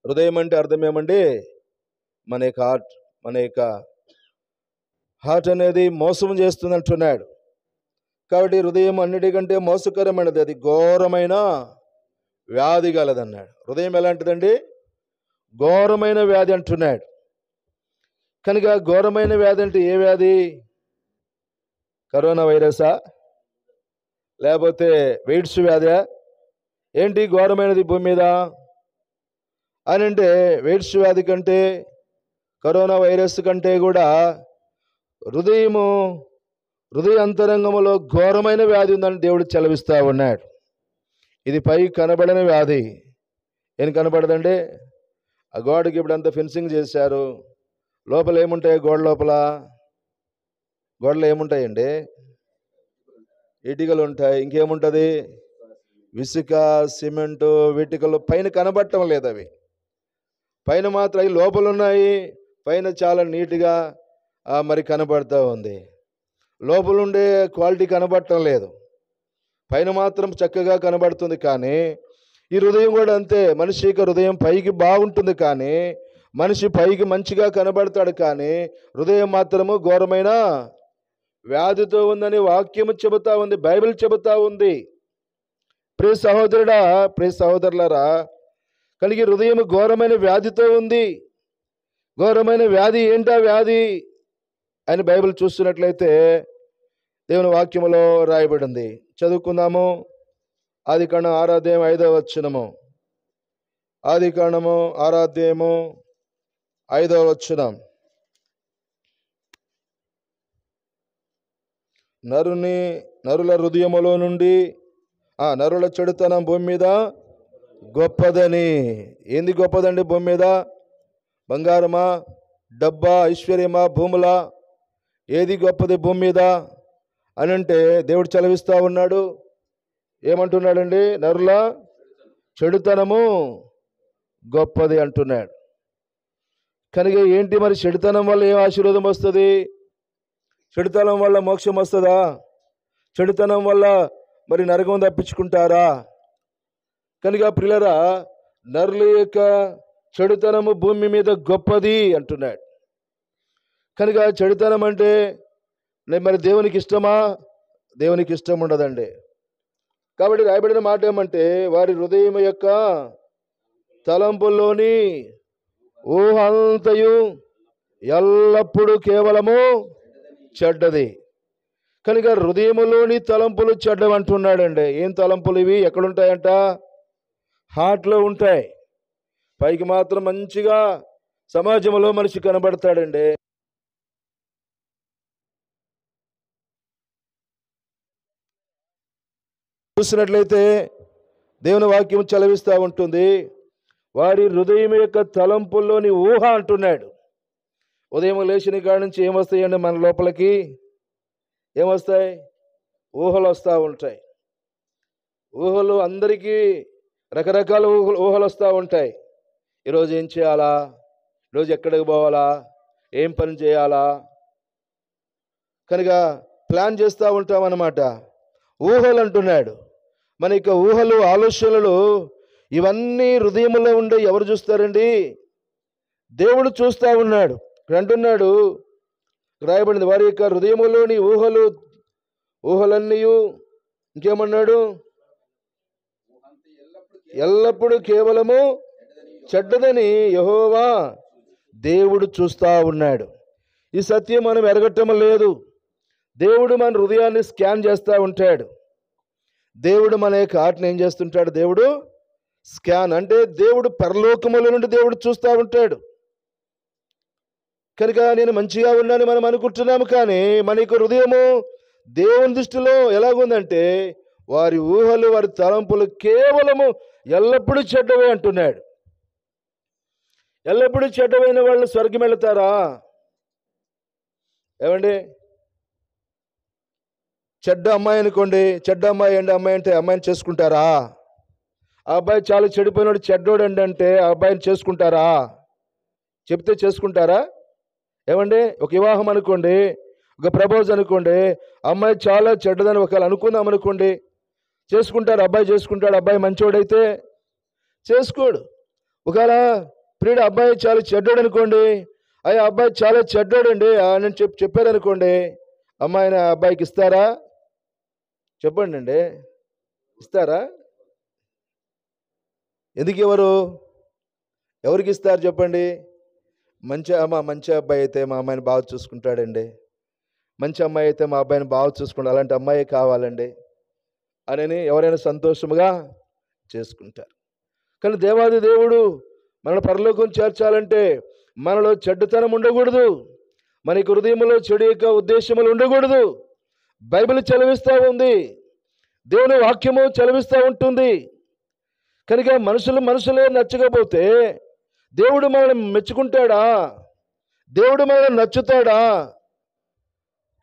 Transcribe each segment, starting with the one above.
హృదయం అంటే అర్థం ఏమండి? మన యొక్క హార్ట్. మన యొక్క హార్ట్ అనేది మోసం చేస్తుంది అంటున్నాడు. కాబట్టి హృదయం అన్నిటికంటే మోసకరమైనది, అది ఘోరమైన వ్యాధి గలదన్నాడు. హృదయం ఎలాంటిదండి? ఘోరమైన వ్యాధి అంటున్నాడు. కనుక ఘోరమైన వ్యాధి అంటే ఏ వ్యాధి? కరోనా వైరసా? లేకపోతే ఎయిడ్స్ వ్యాధా? ఏంటి ఘోరమైనది భూమి మీద అని అంటే, ఎయిడ్స్ వ్యాధి కంటే, కరోనా వైరస్ కంటే కూడా హృదయ అంతరంగంలో ఘోరమైన వ్యాధి ఉందని దేవుడు చెలవిస్తూ ఉన్నాడు. ఇది పై కనబడని వ్యాధి. ఏం కనబడదండి? ఆ గోడకి ఇప్పుడు అంతా ఫెన్సింగ్ చేశారు. లోపల ఏముంటాయి? గోడలో ఏముంటాయండి? ఇటుకలు ఉంటాయి. ఇంకేముంటుంది? ఇసుక, సిమెంటు, వీటికలు పైన కనబడటం లేదు. అవి పైన మాత్రం అవి లోపల ఉన్నాయి. పైన చాలా నీట్గా మరి కనబడుతూ ఉంది. లోపల ఉండే క్వాలిటీ కనబడటం లేదు. పైన మాత్రం చక్కగా కనబడుతుంది. కానీ ఈ హృదయం కూడా అంతే. మనిషి యొక్క హృదయం పైకి బాగుంటుంది, కానీ మనిషి పైకి మంచిగా కనబడతాడు, కానీ హృదయం మాత్రము ఘోరమైన వ్యాధితో ఉందని వాక్యము చెబుతా ఉంది, బైబిల్ చెబుతా ఉంది. ప్రియ సహోదరుడా, ప్రియ సహోదరులారా, కలిగి హృదయం ఘోరమైన వ్యాధితో ఉంది. ఘోరమైన వ్యాధి ఏంటా వ్యాధి అని బైబిల్ చూస్తున్నట్లయితే దేవుని వాక్యములో రాయబడింది. చదువుకుందాము. ఆదికాండం 6వ అధ్యాయం 5వ వచనము. ఆదికాండము 6వ అధ్యాయము 5వ వచనం. నరుల హృదయములో నుండి నరుల చెడుతనం భూమి మీద గొప్పదని. ఏంది గొప్పదండి భూమి మీద? బంగారమా, డబ్బా, ఐశ్వర్యమా, భూములా? ఏది గొప్పది భూమి మీద అని అంటే దేవుడు చలవిస్తూ ఉన్నాడు. ఏమంటున్నాడండి? నరుల చెడుతనము గొప్పది అంటున్నాడు. కనుక ఏంటి మరి? చెడుతనం వల్ల ఏం ఆశీర్వాదం వస్తుంది? చెడుతనం వల్ల మోక్షం వస్తుందా? చెడుతనం వల్ల మరి నరకం తప్పించుకుంటారా? కనుక ప్రియులారా, నరుల యొక్క చెడుతనము భూమి మీద గొప్పది అంటున్నాడు. కనుక చెడుతనం అంటే మరి దేవునికి ఇష్టమా? దేవునికి ఇష్టం ఉండదండి. కాబట్టి రాయబడిన మాట ఏమంటే, వారి హృదయం యొక్క తలంపుల్లోని ఊహ అంతయు ఎల్లప్పుడూ కేవలము చెడ్డది. కనుక హృదయములోని తలంపులు చెడ్డవంటున్నాడండి. ఏం తలంపులు ఇవి? ఎక్కడుంటాయంట? హార్ట్లో ఉంటాయి. పైకి మాత్రం మంచిగా సమాజంలో మనిషి కనబడతాడండి. చూసినట్లయితే దేవుని వాక్యం చలవిస్తూ ఉంటుంది. వారి హృదయం యొక్క తలంపుల్లోని ఊహ అంటున్నాడు. ఉదయం లేచిన కాడి నుంచి ఏమొస్తాయండి మన లోపలికి? ఏమొస్తాయి? ఊహలు వస్తూ ఉంటాయి. ఊహలు అందరికీ రకరకాల ఊహలు వస్తూ ఉంటాయి. ఈరోజు ఏం చేయాలా? ఈరోజు ఎక్కడికి పోవాలా? ఏం పని చేయాలా? కనుక ప్లాన్ చేస్తూ ఉంటాం అన్నమాట. ఊహలు అంటున్నాడు. మన యొక్క ఊహలు, ఆలోచనలు ఇవన్నీ హృదయంలో ఉండే ఎవరు చూస్తారండి? దేవుడు చూస్తూ ఉన్నాడు. అంటున్నాడు, రాయబడింది, వారి యొక్క హృదయములోని ఊహలన్నీ ఇంకేమన్నాడు? ఎల్లప్పుడూ కేవలము చెడ్డదని యెహోవా దేవుడు చూస్తూ ఉన్నాడు. ఈ సత్యం మనం ఎరగటం లేదు. దేవుడు మన హృదయాన్ని స్కాన్ చేస్తూ ఉంటాడు. దేవుడు మన యొక్క ఆత్మని ఏం చేస్తుంటాడు? దేవుడు స్కాన్ అంటే దేవుడు పరలోకముల నుండి దేవుడు చూస్తూ ఉంటాడు. కనుక నేను మంచిగా ఉన్నాను మనం అనుకుంటున్నాము, కానీ మన యొక్క హృదయము దేవుని దృష్టిలో ఎలాగుందంటే వారి ఊహలు, వారి తలంపులు కేవలము ఎల్లప్పుడూ చెడ్డవే అంటున్నాడు. ఎల్లప్పుడూ చెడ్డవైన వాళ్ళు స్వర్గం వెళతారా? ఏమండి? చెడ్డ అమ్మాయి అనుకోండి, చెడ్డ అమ్మాయి అండి, అమ్మాయి అంటే అమ్మాయిని చేసుకుంటారా? ఆ అబ్బాయి చాలా చెడిపోయినాడు, చెడ్డోడు అండి అంటే ఆ అబ్బాయిని చేసుకుంటారా? చెప్తే చేసుకుంటారా? ఏమండి? ఒక వివాహం అనుకోండి, ఒక ప్రపోజ్ అనుకోండి, అమ్మాయి చాలా చెడ్డదని ఒకవేళ అనుకుందాం అనుకోండి, చేసుకుంటారు. అబ్బాయి చేసుకుంటాడు. అబ్బాయి మంచోడైతే చేసుకోడు. ఒకవేళ ప్రియుడు అబ్బాయి చాలా చెడ్డాడు అనుకోండి, అయ్యా అబ్బాయి చాలా చెడ్డాడండి అని చెప్పారనుకోండి, అమ్మాయిని ఆ అబ్బాయికి ఇస్తారా? చెప్పండి అండి, ఇస్తారా? ఎందుకు ఇవ్వరు? ఎవరికి ఇస్తారు చెప్పండి? మంచి అబ్బాయి అయితే మా అమ్మాయిని బాగా చూసుకుంటాడండి, మంచి అమ్మాయి అయితే మా అబ్బాయిని బాగా చూసుకుంటాడు, అలాంటి అమ్మాయి కావాలండి అని ఎవరైనా సంతోషముగా చేసుకుంటారు. కానీ దేవాది దేవుడు మన పరలోకం చేర్చాలంటే మనలో చెడ్డతనం ఉండకూడదు, మనకి హృదయంలో చెడు యొక్క ఉద్దేశములు ఉండకూడదు. బైబిల్ చదివిస్తూ ఉంది, దేవుని వాక్యము చదివిస్తూ ఉంటుంది. కనుక మనుషులే నచ్చకపోతే దేవుడు మనల్ని మెచ్చుకుంటాడా? దేవుడు మనల్ని నచ్చుతాడా?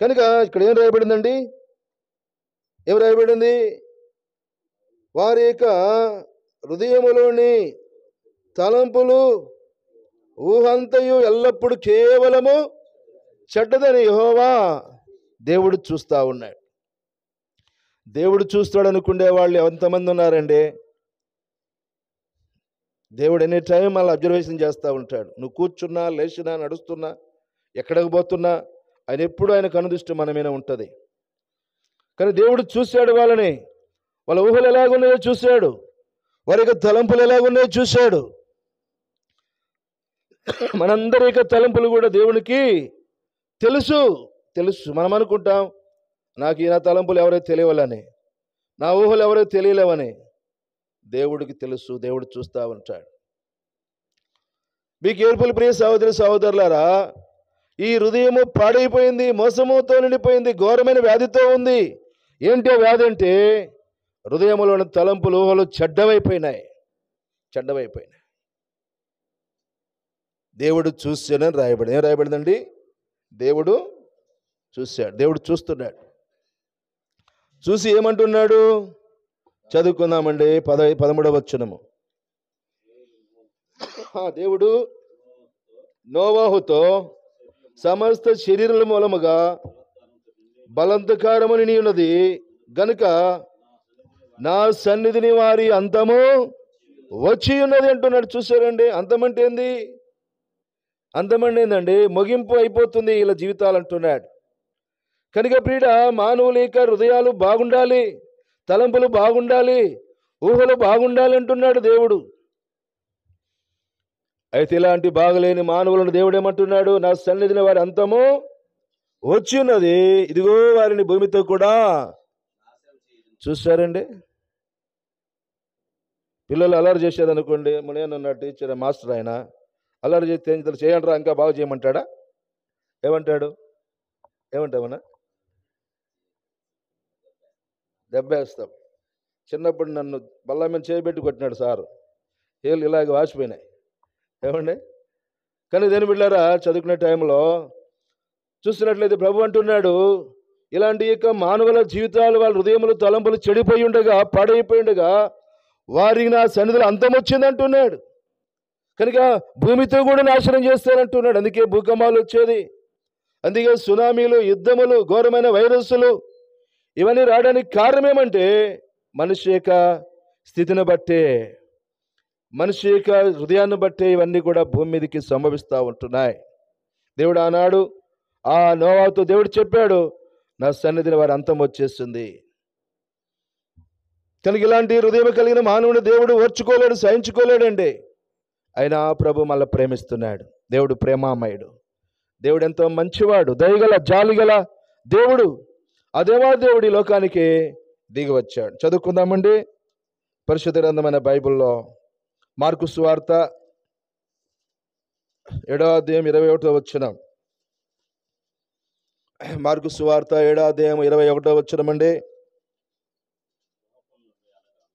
కనుక ఇక్కడ ఏం రాయబడిందండి? ఏం రాయబడింది? వారి యొక్క హృదయములోని తలంపులు ఊహంతయు ఎల్లప్పుడూ కేవలము చెడ్డదని యెహోవా దేవుడు చూస్తూ ఉన్నాడు. దేవుడు చూస్తాడు అనుకునే వాళ్ళు ఎంతమంది ఉన్నారండి? దేవుడు ఎనీ టైం అలా అబ్జర్వేషన్ చేస్తూ ఉంటాడు. నువ్వు కూర్చున్నా, లేచినా, నడుస్తున్నా, ఎక్కడికి పోతున్నా ఆయన ఎప్పుడు ఆయన కనుదృష్టి మన మీద ఉంటుంది. కానీ దేవుడు చూశాడు వాళ్ళని, వాళ్ళ ఊహలు ఎలాగున్నాయో చూశాడు, వారి యొక్క తలంపులు ఎలాగున్నాయో చూశాడు. మనందరి యొక్క తలంపులు కూడా దేవునికి తెలుసు. మనం అనుకుంటాం నాకు ఈ నా తలంపులు ఎవరో తెలియవాలని, నా ఊహలు ఎవరో తెలియలేవని. దేవుడికి తెలుసు, దేవుడు చూస్తూ ఉంటాడు. మీకు ఏర్పులు ప్రియ సహోదరి సహోదరులారా, ఈ హృదయము పాడైపోయింది, మోసముతో నిండిపోయింది, ఘోరమైన వ్యాధితో ఉంది. ఏంటి ఆ వ్యాధి అంటే హృదయంలోని తలంపులు ఊహలు చెడ్డవైపోయినాయి. దేవుడు చూశానని రాయబడింది. ఏం రాయబడిందండి? దేవుడు చూశాడు, దేవుడు చూస్తున్నాడు. చూసి ఏమంటున్నాడు? చదువుకుందామండి. 13వ వచనము. దేవుడు నోవాహుతో సమస్త శరీరాల మూలముగా బలాత్కారముని నీ ఉన్నది గనుక నా సన్నిధిని వారి అంతము వచ్చి ఉన్నది అంటున్నాడు. చూసారండి, అంతమంటే ఏంది? అంతమంది ఏందండి? ముగింపు అయిపోతుంది ఇలా జీవితాలు అంటున్నాడు. కనుక ప్రియుడ, మానవుల యొక్క హృదయాలు బాగుండాలి, తలంపులు బాగుండాలి, ఊహలు బాగుండాలి అంటున్నాడు దేవుడు. అయితే ఇలాంటి బాగలేని మానవులను దేవుడు ఏమంటున్నాడు? నా సన్నిధిని వారి అంతము వచ్చి ఉన్నది, ఇదిగో వారిని భూమితో కూడా. చూసారండి, పిల్లలు అల్లరి చేసేది అనుకోండి, మన టీచర్ మాస్టర్ ఆయన అల్లరి చేస్తే చేయండి రా, ఇంకా బాగా చేయమంటాడా? ఏమంటామన్నా? దెబ్బేస్తాం. చిన్నప్పుడు నన్ను బల్ల మీద చేయబెట్టి కొట్టినాడు సారు, ఏళ్ళు ఇలాగ వాసిపోయినాయి. ఏమండి? కానీ దేని బిడ్డారా, చదువుకునే టైంలో చూస్తున్నట్లయితే ప్రభు అంటున్నాడు, ఇలాంటి యొక్క మానవుల జీవితాలు వాళ్ళ హృదయములు తలంపులు చెడిపోయి ఉండగా, పాడైపోయి ఉండగా వారికి నా సన్నిధిలో అంతం వచ్చింది అంటున్నాడు. కనుక భూమితో కూడా నాశనం చేస్తానంటున్నాడు. అందుకే భూకంపాలు వచ్చేది, అందుకే సునామీలు, యుద్ధములు, ఘోరమైన వైరస్సులు ఇవన్నీ రావడానికి కారణం ఏమంటే మనిషి యొక్క స్థితిని బట్టే, మనిషి యొక్క హృదయాన్ని బట్టే ఇవన్నీ కూడా భూమి మీదకి సంభవిస్తూ ఉంటున్నాయి. దేవుడు ఆనాడు ఆ నోవాతో దేవుడు చెప్పాడు, నా సన్నిధిని వారి అంతం వచ్చేస్తుంది. కనుక ఇలాంటి హృదయం కలిగిన మానవుని దేవుడు ఓర్చుకోలేడు, సహించుకోలేడండి. అయినా ప్రభు మళ్ళీ ప్రేమిస్తున్నాడు. దేవుడు ప్రేమామయుడు, దేవుడు ఎంతో మంచివాడు, దయగల జాలిగల దేవుడు. ఆ దేవాదేవుడు ఈ లోకానికి దిగి వచ్చాడు. చదువుకుందామండి పరిశుద్ధ గ్రంథమైన బైబిల్లో మార్కు సువార్త 7వ అధ్యాయం 21వ వచనం. మార్కు సువార్త 7వ అధ్యాయం 21వ వచనం అండి.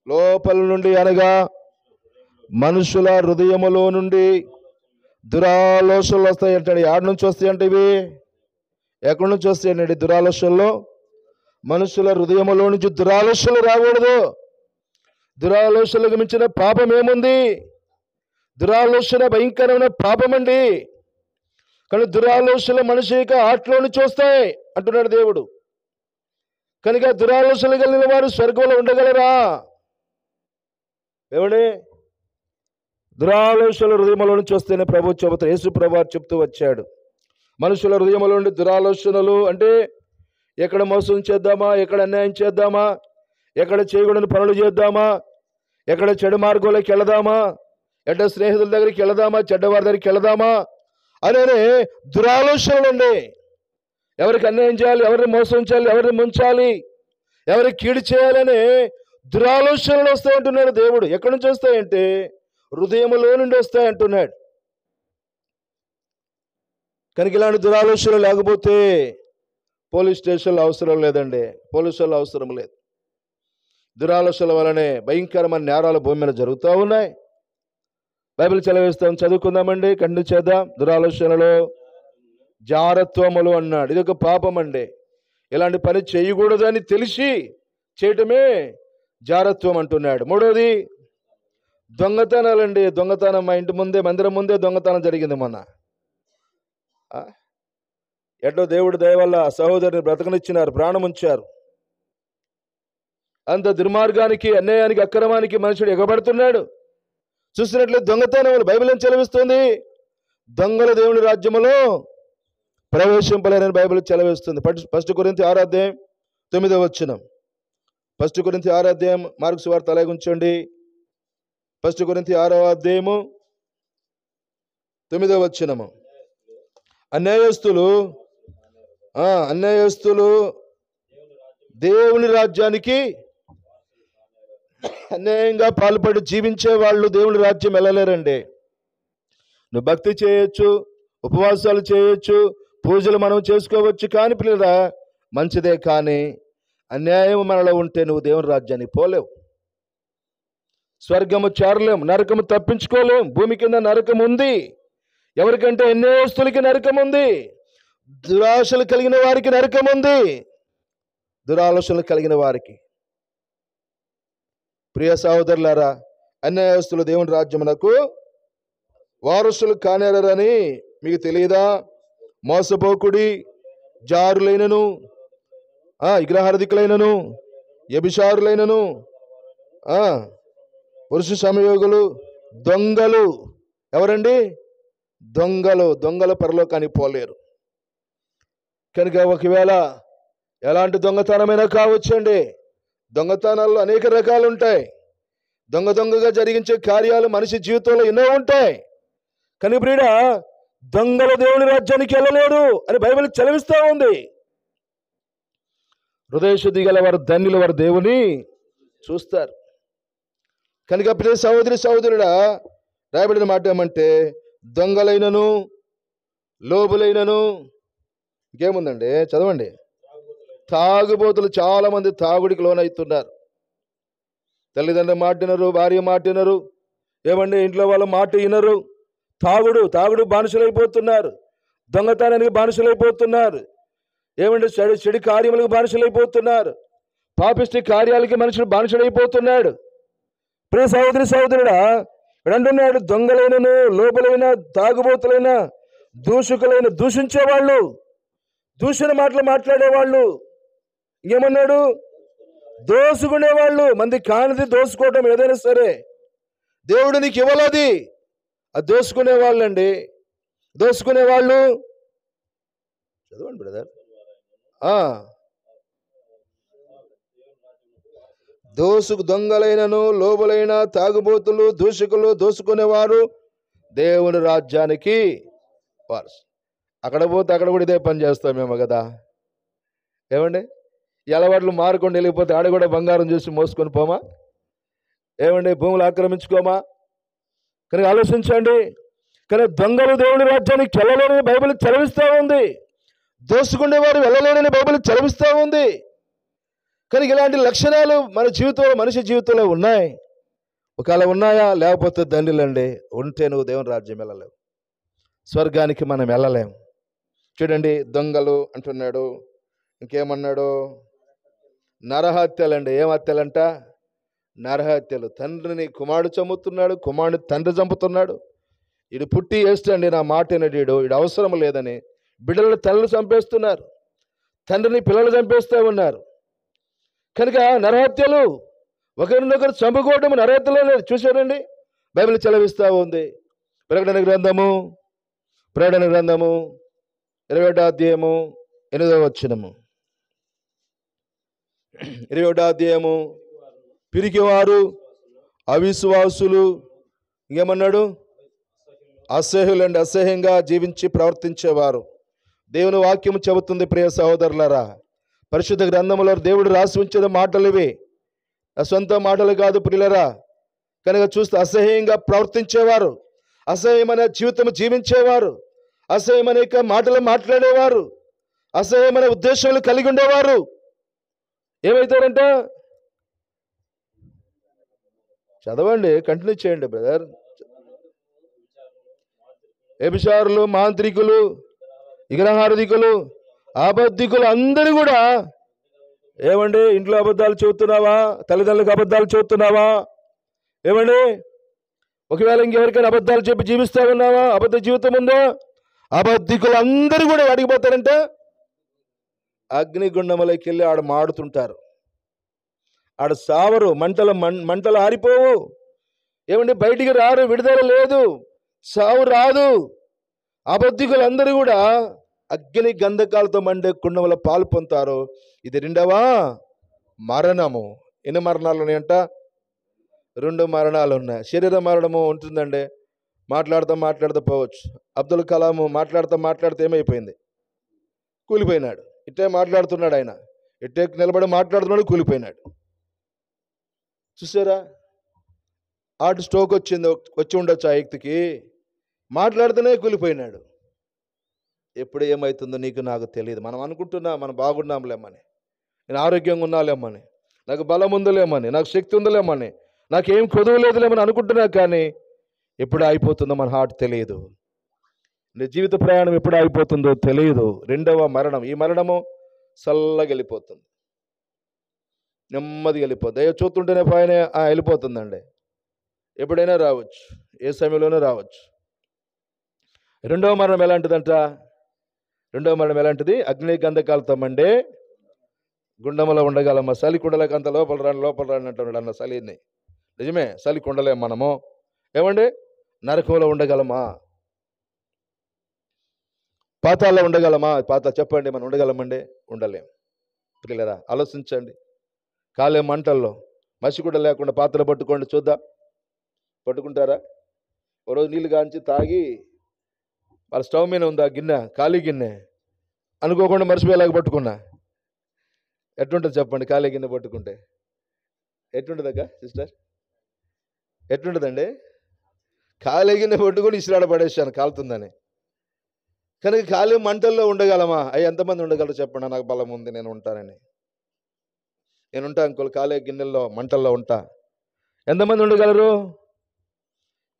లోపల నుండి అనగా మనుషుల హృదయములో నుండి దురాలోచనలు వస్తాయి అంటాడు. ఎక్కడి నుంచి వస్తాయంటే ఇవి? ఎక్కడి నుంచి వస్తాయండి దురాలోచనలు? మనుషుల హృదయములో నుంచి దురాలోచనలు రాకూడదు. దురాలోచనలకు మించిన పాపం ఏముంది? దురాలోచన భయంకరమైన పాపం అండి. కానీ దురాలోచనలు మనిషి యొక్క ఆటలో నుంచి వస్తాయి అంటున్నాడు దేవుడు. కనుక దురాలోచనలు కలిగిన వారు స్వర్గంలో ఉండగలరా? ఏమండి? దురాలోచనలు హృదయంలో నుంచి వస్తేనే ప్రభు చెబుతారు. యేసు ప్రభు చెప్తూ వచ్చాడు, మనుషుల హృదయంలో నుండి దురాలోచనలు అంటే ఎక్కడ మోసం చేద్దామా, ఎక్కడ అన్యాయం చేద్దామా, ఎక్కడ చేయకూడని పనులు చేద్దామా, ఎక్కడ చెడు మార్గంలోకి వెళదామా, ఎక్కడ స్నేహితుల దగ్గరికి వెళదామా, చెడ్డవారి దగ్గరికి వెళదామా అనే దురాలోచనలు అండి. ఎవరికి అన్యాయం చేయాలి, ఎవరిని మోసం చేయాలి, ఎవరిని ముంచాలి, ఎవరికి కీడు చేయాలని దురాలోచనలు వస్తాయంటున్నాడు దేవుడు. ఎక్కడి నుంచి వస్తాయంటే హృదయంలో నుండి వస్తాయంటున్నాడు. కనుక ఇలాంటి దురాలోచనలు లేకపోతే పోలీస్ స్టేషన్లు అవసరం లేదండి, పోలీసులు అవసరం లేదు. దురాలోచనల వలనే భయంకరమైన నేరాలు భూమి మీద జరుగుతూ ఉన్నాయి. బైబిల్ చదివిస్తాం, చదువుకుందామండి, కంటిన్యూ చేద్దాం. దురాలోచనలు జారత్వములు అన్నాడు. ఇది ఒక పాపం అండి. ఇలాంటి పని చేయకూడదని తెలిసి చేయటమే జారత్వం అంటున్నాడు. మూడోది దొంగతనాలండి. దొంగతనం మా ఇంటి ముందే, మందిరం ముందే దొంగతనం జరిగింది మొన్న. ఎట్లో దేవుడి దయ వల్ల సహోదరుని బ్రతకనిచ్చినారు, ప్రాణం ఉంచారు. అంత దుర్మార్గానికి, అన్యాయానికి, అక్రమానికి మనుషుడు ఎగబడుతున్నాడు. చూసినట్లయితే దొంగతనములు బైబిల్ ఏం చెలవిస్తుంది? దొంగల దేవుని రాజ్యములో ప్రవేశింపలేరని బైబిల్ చెలవిస్తుంది. 1 కొరింథీ 6వ అధ్యాయం 9వ వచనం. 1 కొరింథీ 6వ అధ్యాయం, మార్కు సువార్త అలాగే ఉంచండి. 1 కొరింథీ 6వ అధ్యాయము 9వ వచనము. అన్యాయస్తులు దేవుని రాజ్యానికి అన్యాయంగా పాల్పడి జీవించే వాళ్ళు దేవుని రాజ్యం వెళ్ళలేరండి. నువ్వు భక్తి చేయొచ్చు, ఉపవాసాలు చేయొచ్చు, పూజలు మనం చేసుకోవచ్చు, కానీ పిల్లరా మంచిదే, కానీ అన్యాయం మనలో ఉంటే నువ్వు దేవుని రాజ్యానికి పోలేవు. స్వర్గము చేరలేం, నరకము తప్పించుకోలేం. భూమి కింద నరకం ఉంది. ఎవరికంటే అన్యాయస్తులకి నరకం ఉంది, దురాశలు కలిగిన వారికి నరకం ఉంది, దురాలోచనలు కలిగిన వారికి. ప్రియ సహోదరులారా, అన్యాయస్తులు దేవుని రాజ్యమునకు వారసులు కానేరని మీకు తెలియదా? మోసపోకుడి, జారులైనను, విగ్రహార్థికులైనను, వ్యభిచారులైనను, పురుష సంయోగులు, దొంగలు. ఎవరండి? దొంగలు పరలోకానికి పోలేరు. కనుక ఒకవేళ ఎలాంటి దొంగతనమైనా కావచ్చండి. దొంగతనాల్లో అనేక రకాలు ఉంటాయి. దొంగగా జరిగించే కార్యాలు మనిషి జీవితంలో ఎన్నో ఉంటాయి. కనుక ప్రియుడా, దొంగల దేవుని రాజ్యానికి వెళ్ళలేడు అని బైబిల్ చదివిస్తూ ఉంది. హృదయశుద్ధి గల వారు ధన్యులు, వారు దేవుని చూస్తారు. కనుక ప్రియ సహోదరుడా, రాయబడిన మాట ఏమంటే దొంగలైనను, లోబులైనను, ఇంకేముందండి చదవండి, తాగుబోతులు. చాలా మంది తాగుడికి లోనవుతున్నారు. తల్లిదండ్రుల మాట వినరు, భార్య మాట వినరు, ఏమండి ఇంట్లో వాళ్ళ మాట వినరు. తాగుడు బానిసలైపోతున్నారు, దొంగతనానికి బానిసలైపోతున్నారు, ఏమంటే చెడు కార్యములకు బానిసలైపోతున్నారు, పాపిష్టి కార్యాలకి మనుషులు బానిసలైపోతున్నాడు. ప్రియ సహోదరుడా, ఇక్కడ అంటున్నాడు దొంగలైనను, లోబలైన, తాగుబోతులైన, దూషకులైన, దూషించేవాళ్ళు, దూషణ మాటలు మాట్లాడేవాళ్ళు, ఇంకేమన్నాడు దోసుకునేవాళ్ళు. మంది కానిది దోసుకోవటం ఏదైనా సరే దేవుడు నీకు ఇవ్వలేదు, అది దోసుకునే వాళ్ళండి. దోసుకునేవాళ్ళు చదవండి బ్రదర్. దొంగలైనను, లోబులైన, తాగుబోతులు, దూషకులు, దోసుకునేవారు దేవుని రాజ్యానికి వారసు. అక్కడ పోతే అక్కడ కూడా ఇదే పని చేస్తామేమో కదా, ఏమండి? ఈ అలవాట్లు మారుకొని వెళ్ళిపోతే ఆడ కూడా బంగారం చూసి మోసుకొని పోమా? ఏమండి? భూములు ఆక్రమించుకోమా? కనుక ఆలోచించండి. కానీ దొంగలు దేవుని రాజ్యానికి వెళ్ళలేరని బైబిల్ చదివిస్తూ ఉంది, దోసుకునేవారు వెళ్ళలేరని బైబిల్ చదివిస్తూ ఉంది. కనుక ఇలాంటి లక్షణాలు మన జీవితంలో, మనిషి జీవితంలో ఉన్నాయి. ఒకవేళ ఉన్నాయా? లేకపోతే దండ్రులండి. ఉంటే నువ్వు దేవుని రాజ్యం వెళ్ళలేవు, స్వర్గానికి మనం వెళ్ళలేము. చూడండి, దొంగలు అంటున్నాడు. ఇంకేమన్నాడు? నరహత్యలండి. ఏం హత్యలంట? నరహత్యలు. తండ్రిని కుమారుడు చంపుతున్నాడు, కుమారుని తండ్రి చంపుతున్నాడు. వీడు పుట్టి వేస్తండి, నా మాట వినడు, వీడు అవసరం లేదని బిడ్డలను తల్లిని చంపేస్తున్నారు, తండ్రిని పిల్లలు చంపేస్తూ ఉన్నారు. కనుక నరహత్యలు, ఒకరినొకరు చంపుకోవడం నరహత్యలో లేదు. చూశారండి, బైబిల్ చెలవిస్తూ ఉంది. ప్రకటన గ్రంథము 21వ అధ్యాయము 8వ వచనము. 21వ అధ్యాయము. పిరికివారు, అవిశ్వాసులు, ఇంకేమన్నాడు? అసహ్యులండి, అసహ్యంగా జీవించి ప్రవర్తించేవారు. దేవుని వాక్యము చెబుతుంది ప్రియ సహోదరులారా, పరిశుద్ధ గ్రంథములో దేవుడు రాసి ఉంచిన మాటలు ఇవి, నా సొంత మాటలు కాదు ప్రియులరా. కనుక చూస్తే అసహ్యంగా ప్రవర్తించేవారు, అసహ్యమైన జీవితం జీవించేవారు, అసహ్యమైన మాటలు మాట్లాడేవారు, అసహ్యమైన ఉద్దేశాలు కలిగి ఉండేవారు ఏమవుతారంట? చదవండి, కంటిన్యూ చేయండి బ్రదర్. వ్యభిచారులు, మాంత్రికులు, విగ్రహారాధికులు, అబద్ధికులు అందరూ కూడా ఏమండి? ఇంట్లో అబద్ధాలు చెబుతున్నావా? తల్లిదండ్రులకు అబద్ధాలు చెబుతున్నావా? ఏమండి? ఒకవేళ ఇంకెవరికైనా అబద్ధాలు చెప్పి జీవిస్తా ఉన్నావా? అబద్ధ జీవితం ఉందా? అబద్ధికులు అందరూ కూడా అడిగిపోతారంటే అగ్నిగుండములకి వెళ్ళి ఆడ మాడుతుంటారు. ఆడ సావరు, మంటలు ఆరిపోవు. ఏమండి? బయటికి రారు, విడుదల లేదు, సావు రాదు. అబద్ధికులు అందరూ కూడా అగ్ని గంధకాలతో మండే కుండముల పాలు పొందుతారు. ఇది 2వ మరణము. ఎన్ని మరణాలు ఉన్నాయంట? 2 మరణాలు ఉన్నాయి. శరీర మరణము ఉంటుందండి, మాట్లాడుతూ పోవచ్చు. అబ్దుల్ కలాం మాట్లాడుతూ ఏమైపోయింది? కూలిపోయినాడు. ఇట్టే మాట్లాడుతున్నాడు ఆయన, ఇట్టే నిలబడి మాట్లాడుతున్నాడు, కూలిపోయినాడు. చూసారా? హార్ట్ స్ట్రోక్ వచ్చి ఉండొచ్చు ఆ వ్యక్తికి, మాట్లాడుతూనే కూలిపోయినాడు. ఎప్పుడు ఏమవుతుందో నీకు నాకు తెలియదు. మనం అనుకుంటున్నా మనం బాగున్నాంలేమని, నేను ఆరోగ్యంగా ఉన్నాలేమని, నాకు బలం ఉందలేమని, నాకు శక్తి ఉందలేమని, నాకేం కొదువు లేదులేమని అనుకుంటున్నా. కానీ ఎప్పుడు అయిపోతుందో మన హార్ట్ తెలియదు. నీ జీవిత ప్రయాణం ఎప్పుడు అయిపోతుందో తెలియదు. 2వ మరణం. ఈ మరణము చల్లగా వెళ్ళిపోతుంది, నెమ్మదిగా వెళ్ళిపోతుంది. దయ చూస్తుంటేనే పైన వెళ్ళిపోతుందండి. ఎప్పుడైనా రావచ్చు, ఏ సమయంలోనే రావచ్చు. 2వ మరణం ఎలాంటిదంట? 2వ మరణం ఎలాంటిది? అగ్ని గంధకాలతో మండే గుండములో ఉండగలమా? చలి కుండలకు అంత లోపల రాని అంటున్నాడు అన్న చలిని. నిజమే, చలి కుండలేం మనము. ఏమండి? నరకంలో ఉండగలమా? పాతాల్లో ఉండగలమా? చెప్పండి, మనం ఉండగలమండి? ఉండలేం. పిల్లరా, ఆలోచించండి. కాలే మంటల్లో మసిగుడ్డ లేకుండా పాత్ర పట్టుకోండి చూద్దాం. పట్టుకుంటారా? ఓ రోజు నీళ్ళు కాంచి తాగి వాళ్ళ స్టవ్ మీద ఉందా గిన్నె, ఖాళీ గిన్నె, అనుకోకుండా మర్చిపోయేలాగా పట్టుకున్నా. ఎట్లుంటుంది చెప్పండి? ఖాళీ గిన్నె పట్టుకుంటే ఎట్లుంటుందక్క సిస్టర్? ఎట్లుంటుందండి? ఖాళీ గిన్నె పట్టుకొని ఇసురాడ పడేసాను కాలుతుందని. కనుక ఖాళీ మంటల్లో ఉండగలమా? ఎంతమంది ఉండగలరు చెప్పండి? నాకు బలం ఉంది, నేను ఉంటానని. నేను ఉంటా ఇంకో ఖాళీ గిన్నెల్లో మంటల్లో ఉంటా. ఎంతమంది ఉండగలరు?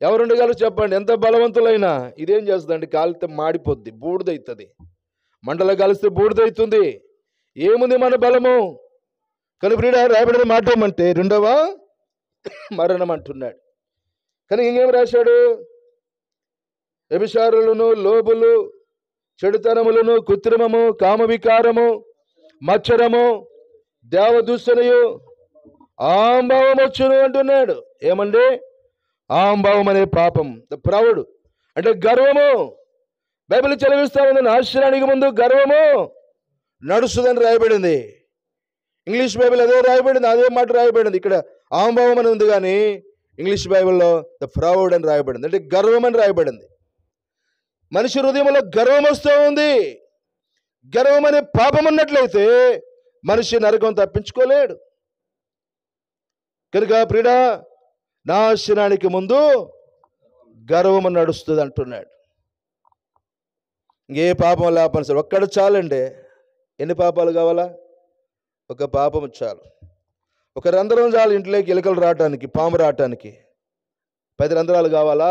ఎవరు ఉండగలరు చెప్పండి? ఎంత బలవంతులైనా ఇదేం చేస్తుందండి? కాలితే మాడిపోద్ది, బూడిదవుతుంది. మంటలో కలిస్తే బూడిదవుతుంది. ఏముంది మన బలము? కనుక రాయబడిన మాట ఏమంటే 2వ మరణం అంటున్నాడు. కానీ ఇంకేం రాశాడు? వ్యభిచారులను, లోబులు, చెడుతనములను, కృత్రిమము, కామవికారము, మచ్చరము, దేవదూషణయు, ఆంభావం వచ్చును అంటున్నాడు. ఏమండి? ఆంభావం అనే పాపం, ద ప్రౌడ్ అంటే గర్వము. బైబిల్ చదివిస్తా ఉంది, నాశనానికి ముందు గర్వము నడుస్తుందని రాయబడింది. ఇంగ్లీష్ బైబిల్ అదే రాయబడింది, అదే మాట రాయబడింది. ఇక్కడ ఆంభావం అని ఉంది, కానీ ఇంగ్లీష్ బైబిల్లో ద ప్రౌడ్ అని రాయబడింది, అంటే గర్వం అని రాయబడింది. మనిషి హృదయంలో గర్వం వస్తూ ఉంది. గర్వం అనే పాపం ఉన్నట్లయితే మనిషి నరకం తప్పించుకోలేడు. కనుక ప్రియుడా, నాశనానికి ముందు గర్వము నడుస్తుంది అంటున్నాడు. ఏ పాపం లేపని సార్ ఒక్కడ చాలండి. ఎన్ని పాపాలు కావాలా? ఒక పాపము చాలు. ఒక రంధ్రం చాలు ఇంట్లోకి ఎలుకలు రావటానికి, పాము రావటానికి. 10 రంధ్రాలు కావాలా?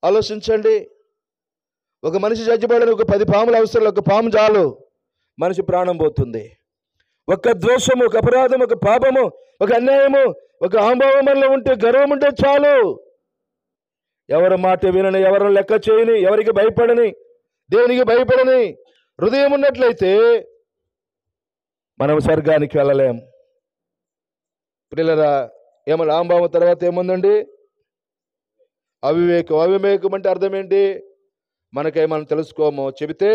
ఆలోచించండి. ఒక మనిషి చచ్చిపోవడానికి ఒక 10 పాములు అవసరం. ఒక పాము చాలు, మనిషి ప్రాణం పోతుంది. ఒక ద్వేషము, ఒక అపరాధం, ఒక పాపము, ఒక అన్యాయము, ఒక అహంభావం మనలో ఉంటే, గర్వం ఉంటే చాలు. ఎవరి మాట వినని, ఎవరిని లెక్క చేయని, ఎవరికి భయపడని, దేవునికి భయపడని హృదయం ఉన్నట్లయితే మనం స్వర్గానికి వెళ్ళలేం. పిల్లరా, ఏమన్నా అహంభావం తర్వాత ఏముందండి? అవివేకం. అవివేకం అంటే అర్థం ఏంటి? మనకేమన్నా తెలుసుకోమో చెబితే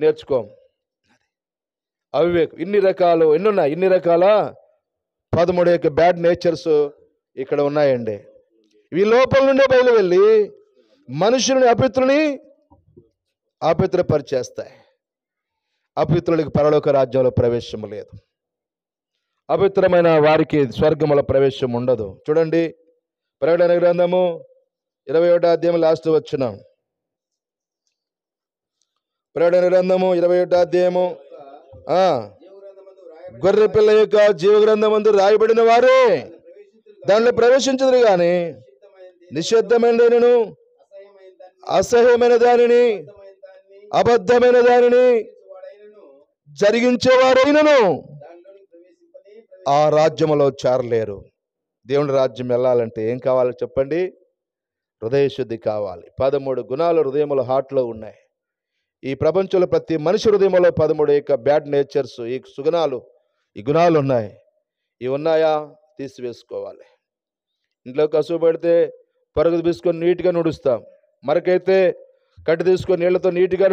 నేర్చుకోము. అవివేకం. ఎన్ని రకాల 13 యొక్క బ్యాడ్ నేచర్స్ ఇక్కడ ఉన్నాయండి. ఇవి లోపల నుండే బయలు వెళ్ళి మనుషులని అపవిత్రపరిచేస్తాయి. అపవిత్రులకి పరలోక రాజ్యంలో ప్రవేశం లేదు. అపవిత్రమైన వారికి స్వర్గముల ప్రవేశం ఉండదు. చూడండి, ప్రకటన గ్రంథము 21వ అధ్యాయం లాస్ట్ వచనం. ప్రకటన గ్రంథము 21వ అధ్యాయము గొర్రె పిల్ల యొక్క జీవ గ్రంథమందు రాయబడిన వారే దానిలో ప్రవేశించదురు గాని నిషిద్ధమైనను అసహ్యమైన దానిని అబద్ధమైన దానిని జరిగించేవారైనను ఆ రాజ్యములో చేరలేరు. దేవుని రాజ్యం వెళ్ళాలంటే ఏం కావాలి చెప్పండి? హృదయ శుద్ధి కావాలి. 13 గుణాలు హృదయముల హార్ట్లో ఉన్నాయి. ఈ ప్రపంచంలో ప్రతి మనిషి హృదయంలో 13 యొక్క బ్యాడ్ నేచర్స్, ఈ గుణాలు ఉన్నాయి. ఇవి ఉన్నాయా? తీసివేసుకోవాలి. ఇంట్లో కసువు పడితే పరుగు తీసుకొని నీట్గా నుడుస్తాం. మరకైతే కట్టి తీసుకొని నీళ్లతో నీట్గా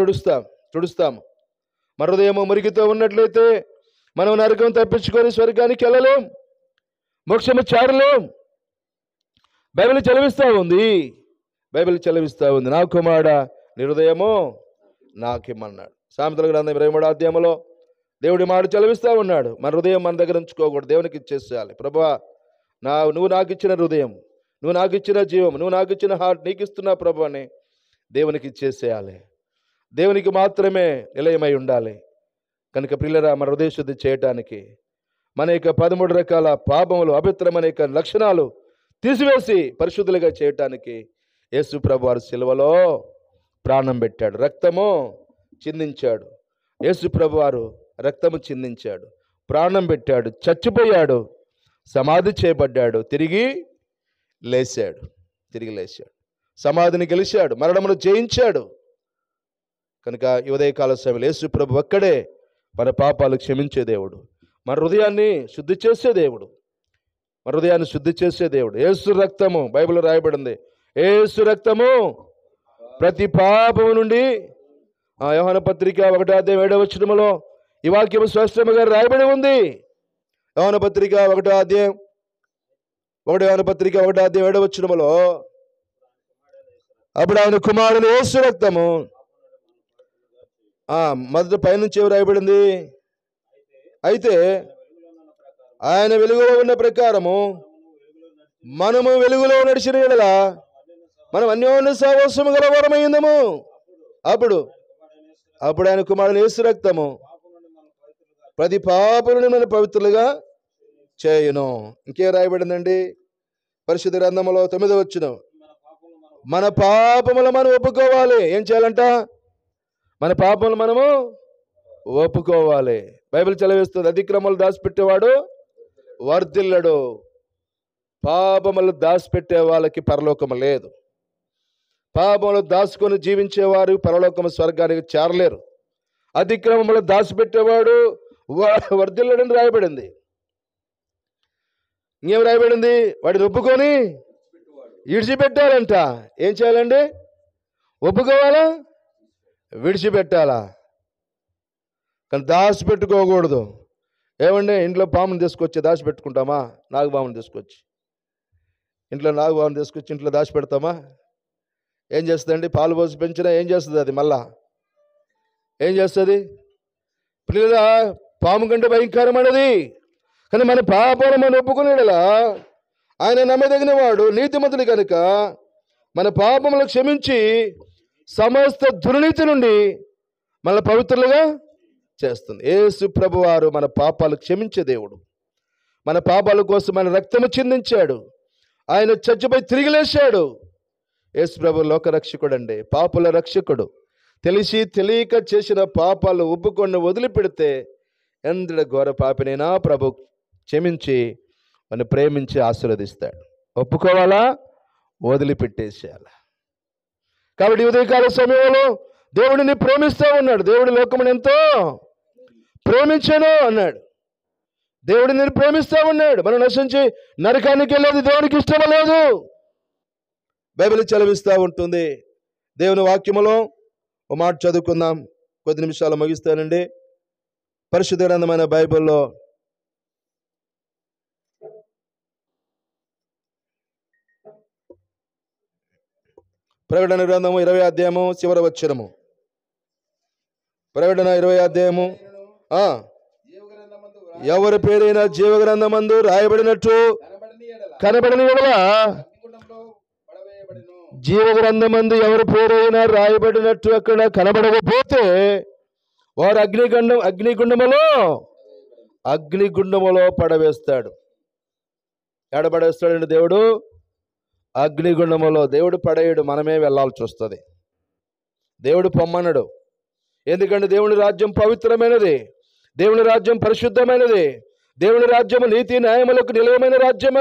తుడుస్తాం. మన హృదయం మురికితో ఉన్నట్లయితే మనం నరకం తప్పించుకొని స్వర్గానికి వెళ్ళలేం, మోక్షము చేరలేం. బైబిల్ చదివిస్తూ ఉంది, నా కుమారుడా నీ హృదయము నాకిమ్మన్నాడు. సామెతల గ్రంథం 23వ అధ్యాయంలో దేవుడి మాట చదివిస్తూ ఉన్నాడు. మన హృదయం మన దగ్గర ఉంచుకోకూడదు, దేవునికి ఇచ్చేసేయాలి. ప్రభువా, నువ్వు నాకు ఇచ్చిన హృదయం, నువ్వు నాకు ఇచ్చిన జీవం, నువ్వు నాకు ఇచ్చిన హార్ట్ నీకు ఇస్తున్నా ప్రభు అని దేవునికి ఇచ్చేసేయాలి. దేవునికి మాత్రమే నిలయమై ఉండాలి. కనుక ప్రియులారా, మన హృదయ శుద్ధి చేయటానికి మన యొక్క 13 రకాల పాపములు, అపవిత్రమైన యొక్క లక్షణాలు తీసివేసి పరిశుద్ధులుగా చేయటానికి యేసు ప్రభు వారు సిలువలో ప్రాణం పెట్టాడు, రక్తము చిందించాడు. యేసు ప్రభు వారు రక్తము చిందించాడు, ప్రాణం పెట్టాడు, చచ్చిపోయాడు, సమాధి చేయబడ్డాడు, తిరిగి లేచాడు. సమాధిని గెలిచాడు, మరణమును జయించాడు. కనుక ఈ ఉదయకాల సమయంలో యేసు ప్రభు ఒక్కడే మన పాపాలు క్షమించే దేవుడు, మన హృదయాన్ని శుద్ధి చేసే దేవుడు. యేసు రక్తము, బైబిల్లో రాయబడింది, యేసు రక్తము ప్రతి పాపము నుండి. యోహాను పత్రిక 1వ అధ్యాయం 7వ వచనములో ఈ వాక్యము స్పష్టంగా రాయబడి ఉంది. యోహాను పత్రిక 1వ అధ్యాయం 7వ వచనములో అప్పుడు ఆయన కుమారుని యేసు రక్తము, మొదటి పైనుంచి ఏమి రాయబడింది? అయితే ఆయన వెలుగులో ఉన్న ప్రకారము మనము వెలుగులో నడిచిన యెడల మనం అన్యోన్య సహవాసము గల వారమైందము. అప్పుడు ఆయన కుమారుని యేసు రక్తము ప్రతి పాపం నుండి మన పవిత్రులుగా చేయును. ఇంకేం రాయబడిందండి పరిశుద్ధ గ్రంథములో? 9వ వచనం, మన పాపములు మనం ఒప్పుకోవాలి. ఏం చేయాలంట? మన పాపములు మనము ఒప్పుకోవాలి. బైబిల్ చదివిస్తుంది, అతిక్రమలు దాచిపెట్టేవాడు వర్ధిల్లడు. పాపములు దాచిపెట్టే వాళ్ళకి పరలోకము లేదు. పాపములు దాచుకొని జీవించేవారు పరలోకము స్వర్గానికి చేరలేరు. అతిక్రమములు దాచిపెట్టేవాడు వర్ధిల్లడని రాయబడింది. ఇంకేం రాయబడింది? వాడిని ఒప్పుకొని విడిచిపెట్టాలంట. ఏం చేయాలండి? ఒప్పుకోవాలా, విడిచిపెట్టాలా? కానీ దాచిపెట్టుకోకూడదు. ఏమండి, ఇంట్లో పాముని తీసుకొచ్చి దాచిపెట్టుకుంటామా? నాగుపాముని తీసుకొచ్చి ఇంట్లో దాచిపెడతామా? ఏం చేస్తుందండి? పాలు పోసి పెంచినా ఏం చేస్తుంది? అది మళ్ళా ఏం చేస్తుంది? పిల్లలా, పాము కంటే భయంకరమైనది. కానీ మన పాపాలు మనం ఒప్పుకునేలా ఆయన నమ్మదగిన వాడు, నీతిమంతుడు కనుక మన పాపములు క్షమించి సమస్త దుర్నీతి నుండి మన పవిత్రులుగా చేస్తుంది. యేసు ప్రభువారు మన పాపాలు క్షమించే దేవుడు. మన పాపాల కోసం మన రక్తము చిందించాడు. ఆయన చచ్చిపై తిరిగి లేచాడు. యేసు ప్రభు లోక రక్షకుడు అండి, పాపుల రక్షకుడు. తెలిసి తెలియక చేసిన పాపాలు ఒప్పుకొని వదిలిపెడితే ఎంతటి ఘోర పాపినైనా ప్రభు క్షమించి మనం ప్రేమించి ఆశీర్వదిస్తాడు. ఒప్పుకోవాలా, వదిలిపెట్టేసేయాలా? కాబట్టి ఉదయకాల సమయంలో దేవుడిని ప్రేమిస్తూ ఉన్నాడు. దేవుడి లోకమును ఎంతో ప్రేమించాను అన్నాడు. దేవుడిని ప్రేమిస్తూ ఉన్నాడు. మనం నశించి నరకానికి వెళ్ళేది దేవునికి ఇష్టం లేదు. బైబిల్ చదివిస్తూ ఉంటుంది. దేవుని వాక్యములో ఒక మాట చదువుకుందాం, కొద్ది నిమిషాలు ముగిస్తానండి. పరిశుద్ధ గ్రంథమైన బైబిల్లో ప్రకటన గ్రంథము 20వ అధ్యాయము చివరి వచనము. ప్రకటన 20వ అధ్యాయము, ఎవరి పేరైనా జీవగ్రంథమందు రాయబడినట్టు కనబడని యెడల, జీవగ్రంథమందు ఎవరి పేరైనా రాయబడినట్టు అక్కడ కనబడకపోతే వారు అగ్నిగుండములో పడవేస్తాడు. ఎడబడేస్తాడండి దేవుడు? అగ్నిగుండములో. దేవుడు పడేయడు, మనమే వెళ్ళాల్సి వస్తుంది. దేవుడు పొమ్మనడు. ఎందుకంటే దేవుని రాజ్యం పవిత్రమైనది, దేవుని రాజ్యం పరిశుద్ధమైనది, దేవుని రాజ్యము నీతి న్యాయములకు నిలయమైన రాజ్యం.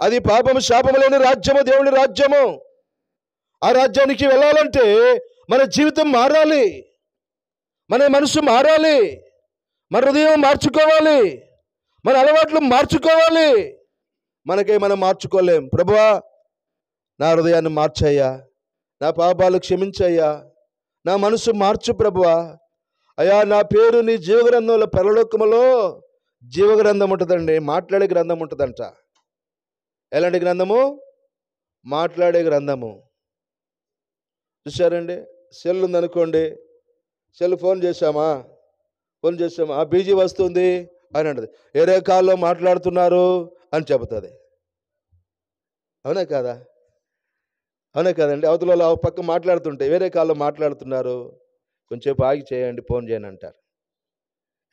అది పాపము శాపము లేని రాజ్యము, దేవుని రాజ్యము. ఆ రాజ్యానికి వెళ్ళాలంటే మన జీవితం మారాలి, మన మనసు మారాలి, మన హృదయం మార్చుకోవాలి, మన అలవాట్లు మార్చుకోవాలి. మనకే మనం మార్చుకోలేం. ప్రభువా, నా హృదయాన్ని మార్చయ్యా, నా పాపాలు క్షమించయ్యా, నా మనసు మార్చు ప్రభువా. అయ్యా, నా పేరు నీ జీవగ్రంథంలో, పరలోకములో జీవగ్రంథం ఉంటుందండి, మాట్లాడే గ్రంథం ఉంటుందంట. ఎలాంటి గ్రంథము? మాట్లాడే గ్రంథము. చూసారండి, సెల్ ఉందనుకోండి, సెల్ ఫోన్ చేశామా, ఆ బీజీ వస్తుంది అని అంటది. వేరే కాల్లో మాట్లాడుతున్నారు అని చెబుతుంది. అవునా కాదా? అవునా కదండి? అవతల పక్క మాట్లాడుతుంటే వేరే కాల్లో మాట్లాడుతున్నారు, కొంచెంసేపు ఆగి చేయండి, ఫోన్ చేయని అంటారు.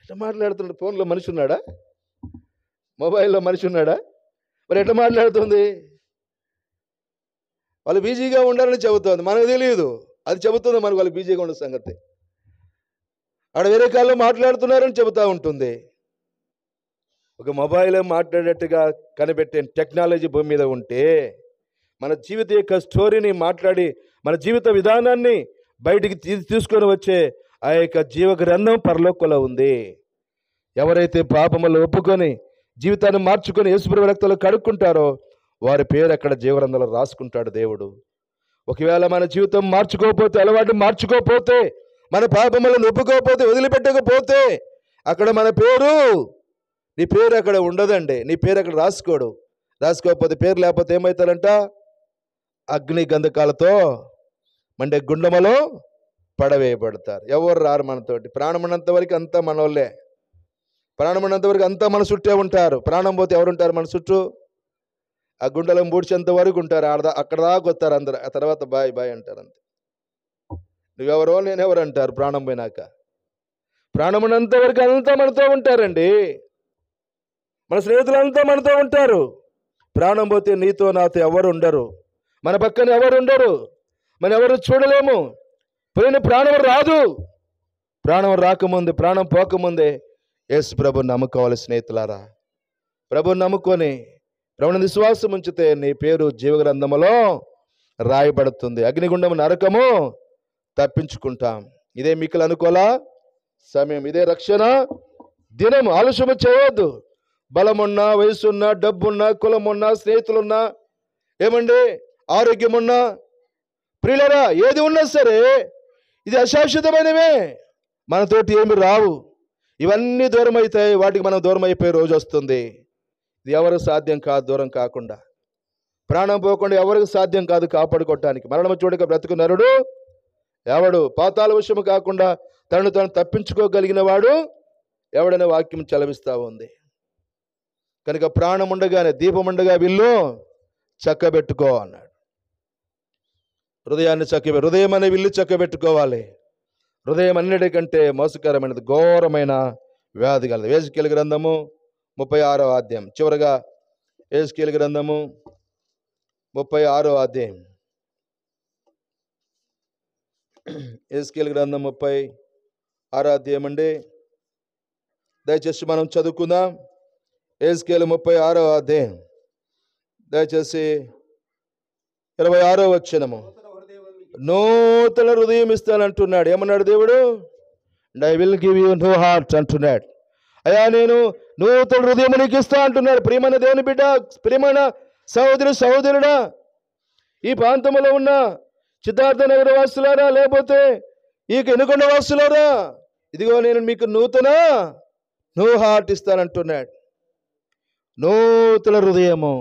ఎట్లా మాట్లాడుతుంటే? ఫోన్లో మనిషి ఉన్నాడా? మొబైల్లో మనిషి ఉన్నాడా? మరి ఎట్లా మాట్లాడుతుంది? వాళ్ళు బిజీగా ఉండాలని చెబుతుంది, మనకు తెలియదు. అది చెబుతుంది మనకు, వాళ్ళు బిజీగా ఉండే సంగతి. ఆడ వేరే కాల్లో మాట్లాడుతున్నారని చెబుతూ ఉంటుంది. ఒక మొబైల్ మాట్లాడేట్టుగా కనిపెట్టే టెక్నాలజీ భూమి మీద ఉంటే, మన జీవిత యొక్క స్టోరీని మాట్లాడి మన జీవిత విధానాన్ని బయటికి తీసుకొని వచ్చే ఆ యొక్క జీవ గ్రంథం పరలోకంలో ఉంది. ఎవరైతే పాపములు ఒప్పుకొని జీవితాన్ని మార్చుకొని యేసుప్రభు రక్తంలో కడుక్కుంటారో వారి పేరు అక్కడ జీవగ్రంథంలో రాసుకుంటాడు దేవుడు. ఒకవేళ మన జీవితం మార్చుకోకపోతే, అలవాటు మార్చుకోకపోతే, మన పాపములను ఒప్పుకోకపోతే, వదిలిపెట్టకపోతే, అక్కడ మన పేరు, నీ పేరు అక్కడ ఉండదండి. నీ పేరు అక్కడ రాసుకోకపోతే, పేరు లేకపోతే ఏమవుతారంట? అగ్ని గంధకాలతో మండే గుండములో పడవేయబడతారు. ఎవరు రారు మనతోటి. ప్రాణం ఉన్నంత వరకు అంతా మనోళ్ళే. ప్రాణం ఉన్నంత వరకు అంతా మన చుట్టే ఉంటారు. ప్రాణం పోతే ఎవరుంటారు మన చుట్టూ? ఆ గుండెలను పూడ్చేంత వరకు ఉంటారు. అక్కడ దాకా వస్తారు అందరు. ఆ తర్వాత బాయ్ బాయ్ అంటారు. అంతే. నువ్వెవరో నేనెవరు అంటారు ప్రాణం పోయినాక. ప్రాణం ఉన్నంత వరకు అంతా మనతో ఉంటారండి. మన స్నేహితులంతా మనతో ఉంటారు. ప్రాణం పోతే నీతో నాతో ఎవరు ఉండరు, మన పక్కన ఎవరు ఉండరు, మనం ఎవరు చూడలేము. పోయిన ప్రాణం రాదు. ప్రాణం రాకముందే, ప్రాణం పోకముందే యేసు ప్రభుని నమ్ముకోవాలి స్నేహితులారా. ప్రభుని నమ్ముకొని ప్రభుని విశ్వాసం ఉంచితే నీ పేరు జీవగ్రంథములో రాయబడుతుంది. అగ్నిగుండము నరకము తప్పించుకుంటాం. ఇదే మిక్కులు అనుకోలా సమయం, ఇదే రక్షణ దినం. ఆలస్యము చేయవద్దు. బలమున్నా, వయసున్నా, డబ్బున్నా, కులమున్నా, స్నేహితులున్నా, ఏమండి ఆరోగ్యమున్నా, ప్రియులరా ఏది ఉన్నా సరే ఇది అశాశ్వతమైనవే. మనతోటి ఏమి రావు. ఇవన్నీ దూరం అవుతాయి. వాటికి మనం దూరం అయిపోయే రోజు వస్తుంది. ఇది ఎవరికి సాధ్యం కాదు. దూరం కాకుండా, ప్రాణం పోకుండా ఎవరికి సాధ్యం కాదు కాపాడుకోవటానికి. మరణము చూడక బ్రతుకు నరుడు ఎవడు? పాతాళ విషయము కాకుండా తనను తాను తప్పించుకోగలిగిన వాడు ఎవడనే వాక్యం చలవిస్తూ ఉంది. కనుక ప్రాణం ఉండగానే, దీపం ఉండగా విల్లు చక్కబెట్టుకో అన్నాడు. హృదయాన్ని హృదయం అనే విల్లు చక్కబెట్టుకోవాలి. హృదయం అన్నిటికంటే మోసకరమైనది, ఘోరమైన వ్యాధి కలదు. యెహెజ్కేలు గ్రంథము 36వ అధ్యాయం చివరగా, యెహెజ్కేలు గ్రంథము 36వ అధ్యాయం, యెహెజ్కేలు గ్రంథం 36వ అధ్యాయం అండి. దయచేసి మనం చదువుకుందాం. యెహెజ్కేలు 36వ అధ్యాయం, దయచేసి 26వ వచనము. నూతన హృదయం ఇస్తానంటున్నాడు. ఏమన్నాడు దేవుడు? And I will give you new heart అంటున్నాడు. అయ్యా, నేను నూతన హృదయం నీకు ఇస్తా అంటున్నాడు. ప్రియమైన దేవుని బిడ్డ, ప్రియమైన సహోదరుడా, ఈ ప్రాంతంలో ఉన్న సిద్ధార్థ నగర వాసులారా, లేకపోతే ఈ ఎనుకొండ వాసులారా, ఇదిగో నేను మీకు నూతన హార్ట్ ఇస్తానంటున్నాడు. నూతన హృదయము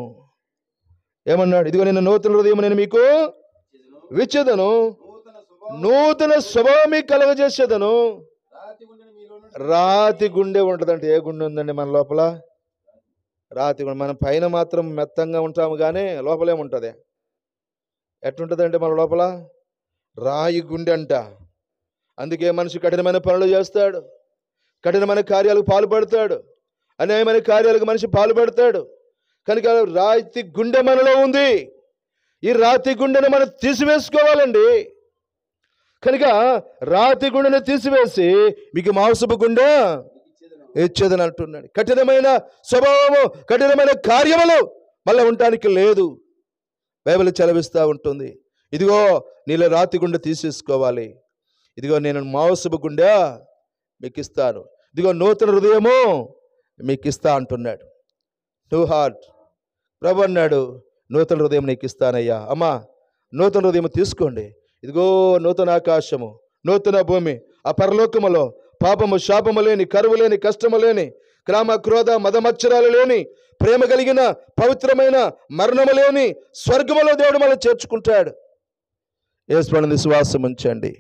ఏమన్నాడు? ఇదిగో నేను నూతన హృదయం నేను మీకు విచ్చేదను, నూతన స్వభావం మీకు కలగజేసేదను. రాతి గుండె ఉంటుందంటే ఏ గుండె ఉందండి మన లోపల? రాతి గుండె. మనం పైన మాత్రం మెత్తంగా ఉంటాము, కానీ లోపలేముంటుంది? ఎట్లుంటుందంటే మన లోపల రాయి గుండె అంట. అందుకే మనిషి కఠినమైన పనులు చేస్తాడు, కఠినమైన కార్యాలకు పాల్పడతాడు, అన్యాయమైన కార్యాలకు మనిషి పాల్పడతాడు. కనుక రాతి గుండె మనలో ఉంది. ఈ రాతి గుండెను మనం తీసివేసుకోవాలండి. కనుక రాతి గుండెను తీసివేసి మీకు మాంసపు గుండె ఇచ్చేదని అంటున్నాడు. కఠినమైన స్వభావము, కఠినమైన కార్యములు మళ్ళీ ఉండటానికి లేదు. బైబిల్ చదివిస్తూ ఉంటుంది. ఇదిగో నీలో రాతి గుండె తీసేసుకోవాలి, ఇదిగో నేను మాంసపు గుండె మీకు ఇస్తాను, ఇదిగో నూతన హృదయము మీకు ఇస్తా అంటున్నాడు. New heart. ప్రభు అన్నాడు, నూతన హృదయం నీకు ఇస్తానయ్యా. అమ్మా, నూతన హృదయం తీసుకోండి. ఇదిగో నూతన ఆకాశము, నూతన భూమి, ఆ పరలోకములో పాపము శాపము లేని, కరువు లేని, కష్టము లేని, క్రామ క్రోధ మదమచ్చరాలు లేని, ప్రేమ కలిగిన పవిత్రమైన మరణము లేని స్వర్గములో దేవుడు మనం చేర్చుకుంటాడు. యేసుప్రభుని విశ్వాసం ఉంచండి.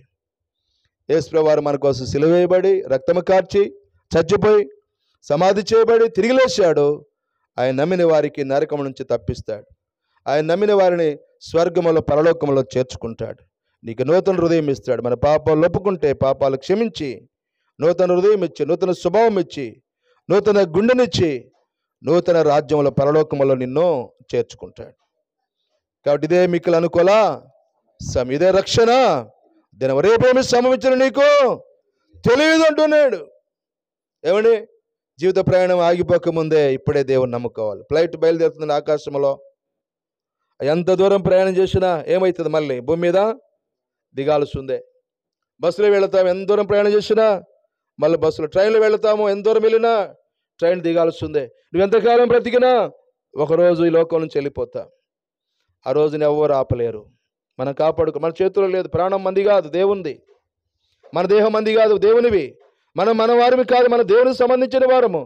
యేసుప్రభు వారు మన కోసం సిలువ వేయబడి, రక్తము కార్చి, చచ్చిపోయి, సమాధి చేయబడి తిరిగి లేచాడు. ఆయన నమ్మిన వారికి నరకము నుంచి తప్పిస్తాడు. ఆయన నమ్మిన వారిని స్వర్గములో పరలోకములో చేర్చుకుంటాడు. నీకు నూతన హృదయం ఇస్తాడు. మన పాపాలు ఒప్పుకుంటే పాపాలు క్షమించి, నూతన హృదయం ఇచ్చి, నూతన స్వభావం ఇచ్చి, నూతన గుండెనిచ్చి, నూతన రాజ్యముల పరలోకములో నిన్ను చేర్చుకుంటాడు. కాబట్టి ఇదే మిక్కులు అనుకోల ఇదే రక్షణ. దీని రేపేమి సంభవించిన నీకు తెలియదు అంటున్నాడు. ఏమండి, జీవిత ప్రయాణం ఆగిపోకముందే ఇప్పుడే దేవుని నమ్ముకోవాలి. ఫ్లైట్ బయలుదేరుతుంది ఆకాశంలో, ఎంత దూరం ప్రయాణం చేసినా ఏమవుతుంది? మళ్ళీ భూమి మీద దిగాల్సిందే. బస్సులో వెళతాము, ఎంత దూరం ప్రయాణం చేసినా మళ్ళీ బస్సులో. ట్రైన్లో వెళతాము, ఎంత దూరం వెళ్ళినా ట్రైన్ దిగాల్సిందే. నువ్వు ఎంతకాలం బ్రతికినా ఒకరోజు ఈ లోకం నుంచి వెళ్ళిపోతా. ఆ రోజుని ఎవరు ఆపలేరు. మనం కాపాడుకో, మన చేతుల్లో లేదు. ప్రాణం మంది కాదు, దేవునిది. మన దేహం మంది కాదు, దేవునివి. మనం మన వారివి కాదు, మన దేవునికి సంబంధించిన వారము.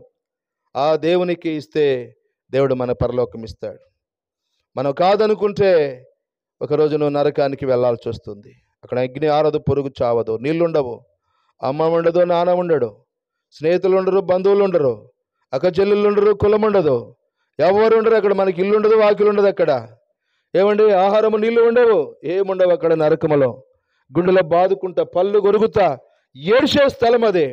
ఆ దేవునికి ఇస్తే దేవుడు మన పరలోకం ఇస్తాడు. మనం కాదనుకుంటే ఒకరోజు నువ్వు నరకానికి వెళ్ళాల్సి వస్తుంది. అక్కడ అగ్ని ఆరదు, పొరుగు చావదు, నీళ్లుండవు, అమ్మ ఉండదు, నాన్న ఉండడు, స్నేహితులు ఉండరు, బంధువులు ఉండరు, అక్క చెల్లెళ్ళు ఉండరు, కులం ఉండదు, ఎవరు ఉండరు అక్కడ. మనకి ఇల్లు ఉండదు, వాకిలు ఉండదు అక్కడ. ఏమండి, ఆహారము, నీళ్లు ఉండవు, ఏముండవు అక్కడ నరకములో. గుండెలో బాదుకుంటా, పళ్ళు గొరుగుతా ఏడ్చే స్థలం అది.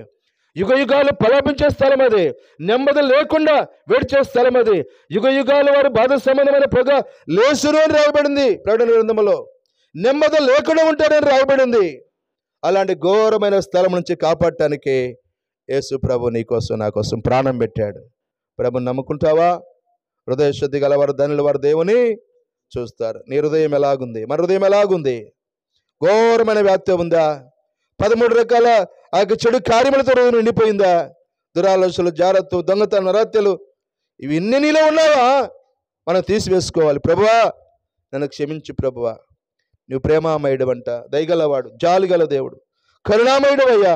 యుగ యుగాలు ప్రలాపించే స్థలం అది. నెమ్మది లేకుండా వేడ్చే స్థలం అది. యుగ యుగాలు వారు బాధ సంబంధమైన పొగ లేసురు అని రాయబడింది ప్రకటన గ్రంథములో. నెమ్మది లేకుండా ఉంటారని రాయబడింది. అలాంటి ఘోరమైన స్థలం నుంచి కాపాడటానికి యేసు ప్రభు నీ కోసం, నా కోసం ప్రాణం పెట్టాడు. ప్రభుని నమ్ముకుంటావా? హృదయ శుద్ధి గలవారు ధనులు, వారు దేవుని చూస్తారు. నీ హృదయం ఎలాగుంది? మన హృదయం ఎలాగుంది? ఘోరమైన వ్యాప్తి ఉందా? 13 రకాల ఆ చెడు కార్యములతో నిండిపోయిందా? దురాలోచనలు, జారత్తు, దొంగతనం, నరహత్యలు, ఇవి ఇన్ని నీలో ఉన్నావా? మనం తీసివేసుకోవాలి. ప్రభువా, నన్ను క్షమించు ప్రభువా. నువ్వు ప్రేమామయుడు అంట, దయగలవాడు, జాలిగల దేవుడు, కరుణామయుడు అయ్యా.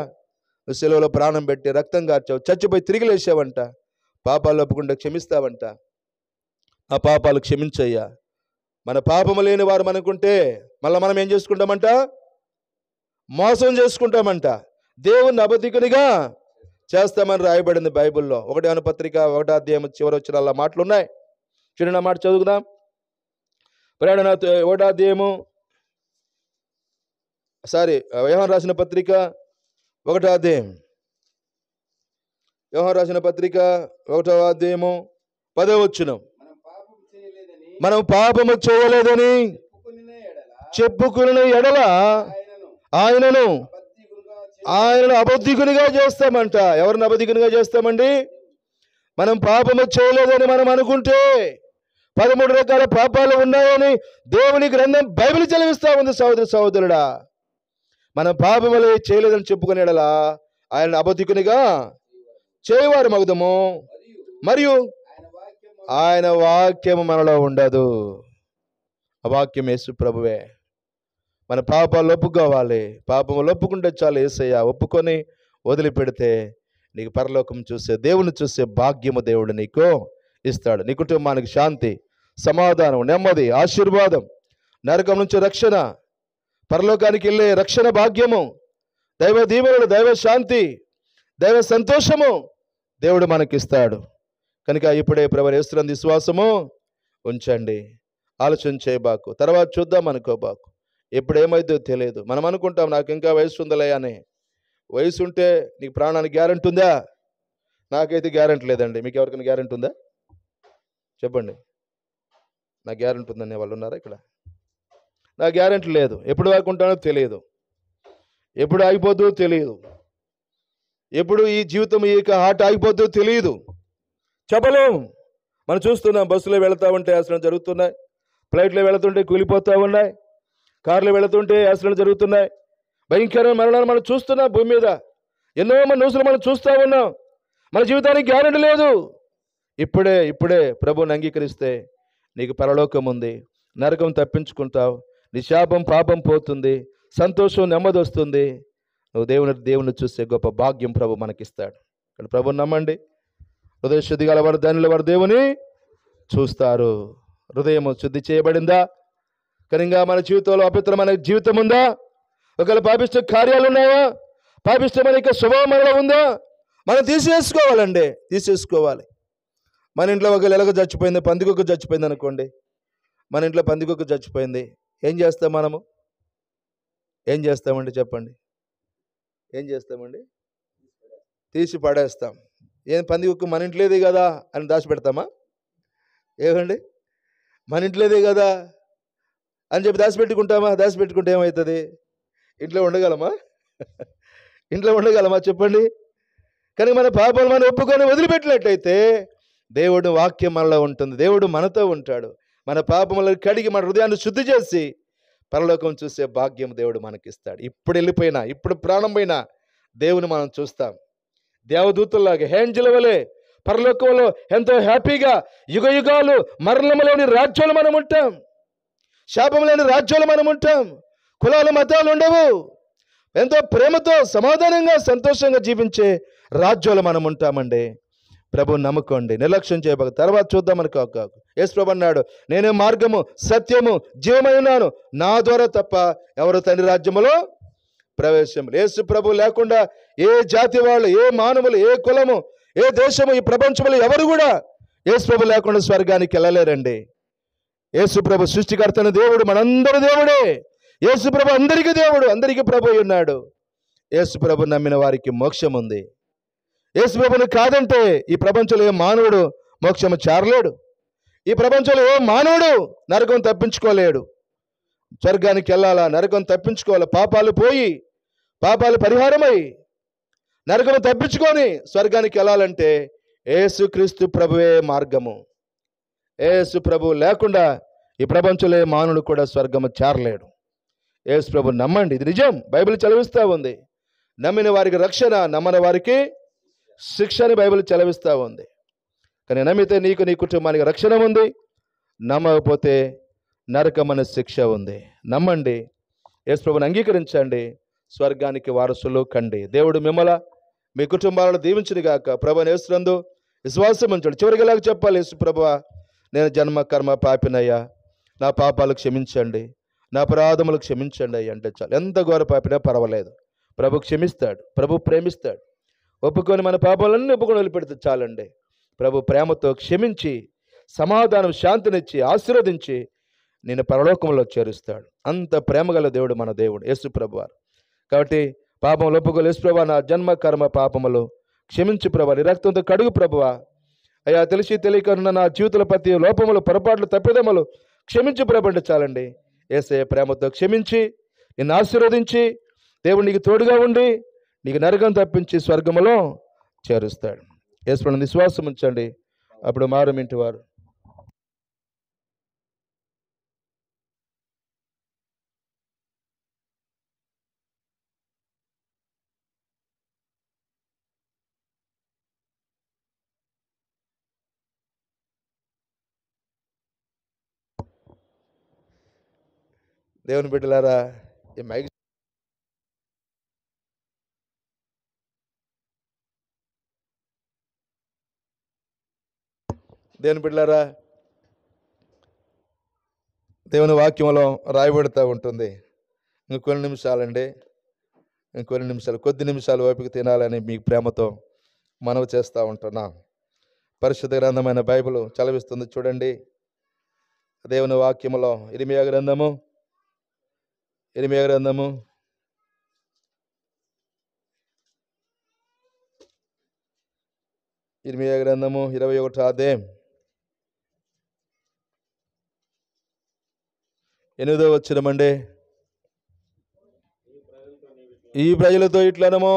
నువ్వు సెలవులో ప్రాణం పెట్టి రక్తం కార్చావు, చచ్చిపోయి తిరిగి లేచావంట. పాపాలు ఒప్పుకుంటే క్షమిస్తావంట. ఆ పాపాలు క్షమించయ్యా. మన పాపము లేని వారు మనకుంటే మళ్ళీ మనం ఏం చేసుకుంటామంట? మోసం చేసుకుంటామంట. దేవుణ్ణి అబద్ధికునిగా చేస్తామని రాయబడింది బైబిల్లో. 1 యోహాను పత్రిక 1వ అధ్యాయం చివరి వచ్చిన అలా మాటలు ఉన్నాయి. చిన్న మాట చదువుకుందాం. ప్రయాణ 1వ అధ్యాయము, యోహాను రాసిన పత్రిక 1వ అధ్యాయం, యోహాను రాసిన పత్రిక 1వ అధ్యాయము 10వ వచనం. మనం పాపము చేయలేదని చెప్పుకున్న ఎడల ఆయనను అబద్ధికునిగా చేస్తామంట. ఎవరిని అబద్ధికునిగా చేస్తామండి? మనం పాపము చేయలేదని మనం అనుకుంటే 13 రకాల పాపాలు ఉన్నాయని దేవుని గ్రంథం బైబిల్ చదివిస్తా ఉంది. సహోదరుడా, మనం పాపములే చేయలేదని చెప్పుకునే ఎడల ఆయన అబద్ధికునిగా చేయవారు మగుదము, మరియు ఆయన వాక్యము మనలో ఉండదు. ఆ వాక్యం యేసు ప్రభువే. మన పాపాలు ఒప్పుకోవాలి. పాపములు ఒప్పుకుంటే చాలు యేసయ్య. ఒప్పుకొని వదిలిపెడితే నీకు పరలోకం చూసే దేవుని చూసే భాగ్యము దేవుడు నీకు ఇస్తాడు. నీ కుటుంబానికి శాంతి, సమాధానం, నెమ్మది, ఆశీర్వాదం, నరకం నుంచి రక్షణ, పరలోకానికి వెళ్ళే రక్షణ భాగ్యము, దైవ దీవెనలు, దైవ శాంతి, దైవ సంతోషము దేవుడు మనకిస్తాడు. కనుక ఇప్పుడే ప్రభువైన యేసునందు విశ్వాసము ఉంచండి. ఆలోచన చేయబాకు, తర్వాత చూద్దాం అనుకోబాకు. ఎప్పుడు ఏమైందో తెలియదు. మనం అనుకుంటాం నాకు ఇంకా వయసు ఉందలే అని. వయసు ఉంటే నీకు ప్రాణానికి గ్యారెంటీ ఉందా? నాకైతే గ్యారెంటీ లేదండి. మీకు ఎవరికైనా గ్యారెంటీ ఉందా? చెప్పండి. నాకు గ్యారెంటీ ఉందనే వాళ్ళు ఉన్నారా ఇక్కడ? నాకు గ్యారెంటీ లేదు. ఎప్పుడు దాకా ఉంటానో తెలియదు, ఎప్పుడు ఆగిపోతుందో తెలియదు, ఎప్పుడు ఈ జీవితం ఈ ఆట ఆగిపోతుందో తెలియదు, చెప్పలేము. మనం చూస్తున్నాం, బస్సులో వెళుతూ ఉంటే యాక్సిడెంట్ జరుగుతున్నాయి, ఫ్లైట్లో వెళుతుంటే కూలిపోతూ ఉన్నాయి, కార్లో వెళుతుంటే యాక్సిడెంట్ జరుగుతున్నాయి, భయంకరమైన మరణాలు మనం చూస్తున్నాం భూమి మీద. ఎన్నో మన న్యూస్లు మనం చూస్తూ ఉన్నాం. మన జీవితానికి గ్యారెంటీ లేదు. ఇప్పుడే ప్రభువుని అంగీకరిస్తే నీకు పరలోకం ఉంది, నరకం తప్పించుకుంటావు, నీ శాపం పాపం పోతుంది, సంతోషం నెమ్మది వస్తుంది. నువ్వు దేవుని చూసే గొప్ప భాగ్యం ప్రభు మనకిస్తాడు. కానీ ప్రభుని నమ్మండి. హృదయ శుద్ధి గల వారు ధన్యులు, వారు దేవుని చూస్తారు. హృదయం శుద్ధి చేయబడిందా? కనుక మన జీవితంలో అపవిత్రమైన జీవితం ఉందా? ఒకవేళ పాపిష్ట కార్యాలు ఉన్నాయా? పాపిష్టమైన స్వభావం మనలో ఉందా? మనం తీసేసుకోవాలండి, తీసేసుకోవాలి. మన ఇంట్లో ఒకవేళ ఎలాగో చచ్చిపోయింది, పందికొక్క చచ్చిపోయింది అనుకోండి. మన ఇంట్లో పందికొక్క చచ్చిపోయింది, ఏం చేస్తాం మనము? ఏం చేస్తామండి చెప్పండి? ఏం చేస్తామండి? తీసి పడేస్తాం. ఏం పందికొక్క మన ఇంట్లోదే కదా అని దాచిపెడతామా? ఏమండి, మన ఇంట్లోదే కదా అని చెప్పి దాచిపెట్టుకుంటామా? దాచిపెట్టుకుంటే ఏమవుతుంది? ఇంట్లో ఉండగలమా? ఇంట్లో ఉండగలమా చెప్పండి? కానీ మన పాపాలు మనం ఒప్పుకొని వదిలిపెట్టినట్టయితే దేవుడు వాక్యం మనలో ఉంటుంది, దేవుడు మనతో ఉంటాడు. మన పాపములను కడిగి మన హృదయాన్ని శుద్ధి చేసి పరలోకం చూసే భాగ్యం దేవుడు మనకిస్తాడు. ఇప్పుడు వెళ్ళిపోయినా, ఇప్పుడు ప్రాణం పోయినా దేవుని మనం చూస్తాం. దేవదూతుల్లాగా ఏంజెల వలె పరలోకంలో ఎంతో హ్యాపీగా యుగ యుగాలు మరణము లేని రాజ్యాలు మనం ఉంటాం, శాపం లేని రాజ్యాలు మనం ఉంటాం. కులాలు మతాలు ఉండవు. ఎంతో ప్రేమతో సమాధానంగా సంతోషంగా జీవించే రాజ్యాలు మనం ఉంటామండి. ప్రభువుని నమ్ముకోండి, నిర్లక్ష్యం చేయబోక. తర్వాత చూద్దాం అనుకోక. యేసు ప్రభు అన్నాడు, నేనే మార్గము, సత్యము, జీవమై ఉన్నాను, నా ద్వారా తప్ప ఎవరు తండ్రి రాజ్యములో ప్రవేశం. యేసు ప్రభు లేకుండా ఏ జాతి వాళ్ళు, ఏ మానవులు, ఏ కులము, ఏ దేశము ఈ ప్రపంచంలో ఎవరు కూడా యేసు ప్రభు లేకుండా స్వర్గానికి వెళ్ళలేరండి. యేసు ప్రభు సృష్టికర్తన దేవుడు, మనందరి దేవుడే. యేసు ప్రభు అందరికీ దేవుడు, అందరికీ ప్రభు ఉన్నాడు. యేసు ప్రభు నమ్మిన వారికి మోక్షం ఉంది. యేసు ప్రభుని కాదంటే ఈ ప్రపంచంలో ఏ మానవుడు మోక్షము చేరలేడు. ఈ ప్రపంచంలో ఏ మానవుడు నరకం తప్పించుకోలేడు. స్వర్గానికి వెళ్ళాలా, నరకం తప్పించుకోవాలి, పాపాలు పోయి, పాపాలు పరిహారమై నరకం తప్పించుకొని స్వర్గానికి వెళ్ళాలంటే యేసుక్రీస్తు ప్రభువే మార్గము. యేసు ప్రభు లేకుండా ఈ ప్రపంచంలో ఏ మానవుడు కూడా స్వర్గము చేరలేడు. యేసు ప్రభు నమ్మండి, ఇది నిజం. బైబిల్ చదివిస్తూ ఉంది. నమ్మిన వారికి రక్షణ, నమ్మని వారికి శిక్ష అని బైబిల్ చదివిస్తూ ఉంది. కానీ నమ్మితే నీకు, నీ కుటుంబానికి రక్షణ ఉంది, నమ్మకపోతే నరకమైన శిక్ష ఉంది. నమ్మండి, యేసు ప్రభువుని అంగీకరించండి, స్వర్గానికి వారసులు కండి. దేవుడు మిమ్మల్ని, మీ కుటుంబాలను దీవించును గాక. ప్రభువైన యేసునందు విశ్వాసం ఉంచండి. చివరికి ఇలాగ చెప్పాలి, యేసు ప్రభువా, నేను జన్మ కర్మ పాపినయ్యా, నా పాపాలు క్షమించండి, నా అపరాధములు క్షమించండి అయ్యా అంటే చాలు. ఎంత ఘోర పాపినా పర్వాలేదు, ప్రభు క్షమిస్తాడు, ప్రభు ప్రేమిస్తాడు. ఒప్పుకొని మన పాపాలన్నీ ఒప్పుకొని వదిలిపెడితే చాలండి. ప్రభు ప్రేమతో క్షమించి సమాధానం, శాంతినిచ్చి ఆశీర్వదించి నేను పరలోకంలో చేరుస్తాడు. అంత ప్రేమగల దేవుడు మన దేవుడు యేసు ప్రభువారు. కాబట్టి పాపములు ఒప్పుకోలు. యేసు ప్రభువా, నా జన్మ కర్మ పాపములు క్షమించు ప్రభువా, నీ రక్తంతో కడుగు ప్రభువా. అయ్యా, తెలిసి తెలియక నా జీవితంలో ప్రతి లోపములు, పొరపాట్లు, తప్పిదములు క్షమించు ప్రభు అంటే చాలండి. యేసయ్య ప్రేమతో క్షమించి నిన్ను ఆశీర్వదించి దేవుడు నీకు తోడుగా ఉండి నీకు నరకం తప్పించి స్వర్గములో చేరుస్తాడు. యేసు ప్రభువుని విశ్వాసం ఉంచండి, అప్పుడు మారు ఇంటి వారు. దేవుని బిడ్డలారా, ఈ మైక్ దేవుని బిడ్డలారా, దేవుని వాక్యంలో రాయబడుతూ ఉంటుంది. ఇంకొన్ని నిమిషాలండి, ఇంకొన్ని నిమిషాలు, కొద్ది నిమిషాలు ఓపిక తినాలని మీకు ప్రేమతో మనవి చేస్తూ ఉంటున్నాం. పరిశుద్ధ గ్రంథమైన బైబిల్ చదివిస్తుంది చూడండి. దేవుని వాక్యములో ఇర్మియా గ్రంథము 21 అధ్యాయం 8వ వచనమండి. ఈ ప్రజలతో ఇట్లనము,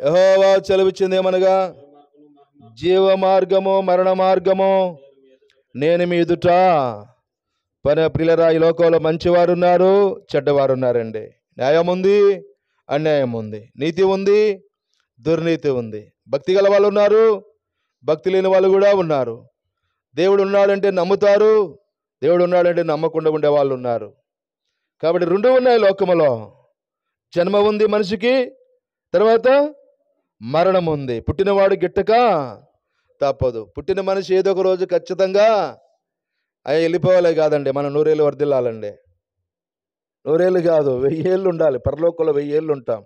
యెహోవా సెలవిచ్చిందేమనగా, జీవ మార్గము మరణ మార్గము నేను మీ ఎదుట. ప్రియులారా, ఈ లోకంలో మంచివారు ఉన్నారు, చెడ్డవారు ఉన్నారండి. న్యాయం ఉంది, అన్యాయం ఉంది, నీతి ఉంది, దుర్నీతి ఉంది. భక్తి గల వాళ్ళు ఉన్నారు, భక్తి లేని వాళ్ళు కూడా ఉన్నారు. దేవుడు ఉన్నాడంటే నమ్ముతారు, దేవుడు ఉన్నాడంటే నమ్మకుండా ఉండే వాళ్ళు ఉన్నారు. కాబట్టి రెండు ఉన్నాయి లోకములో. జన్మ ఉంది మనిషికి, తర్వాత మరణం ఉంది. పుట్టినవాడు గిట్టక తప్పదు. పుట్టిన మనిషి ఏదో ఒక రోజు ఖచ్చితంగా వెళ్ళిపోవాలి కాదండి, మనం 100 ఏళ్ళు వర్ధిల్లాలండి. 100 ఏళ్ళు కాదు, 1000 ఏళ్ళు ఉండాలి. పరలోకంలో 1000 ఏళ్ళు ఉంటాం,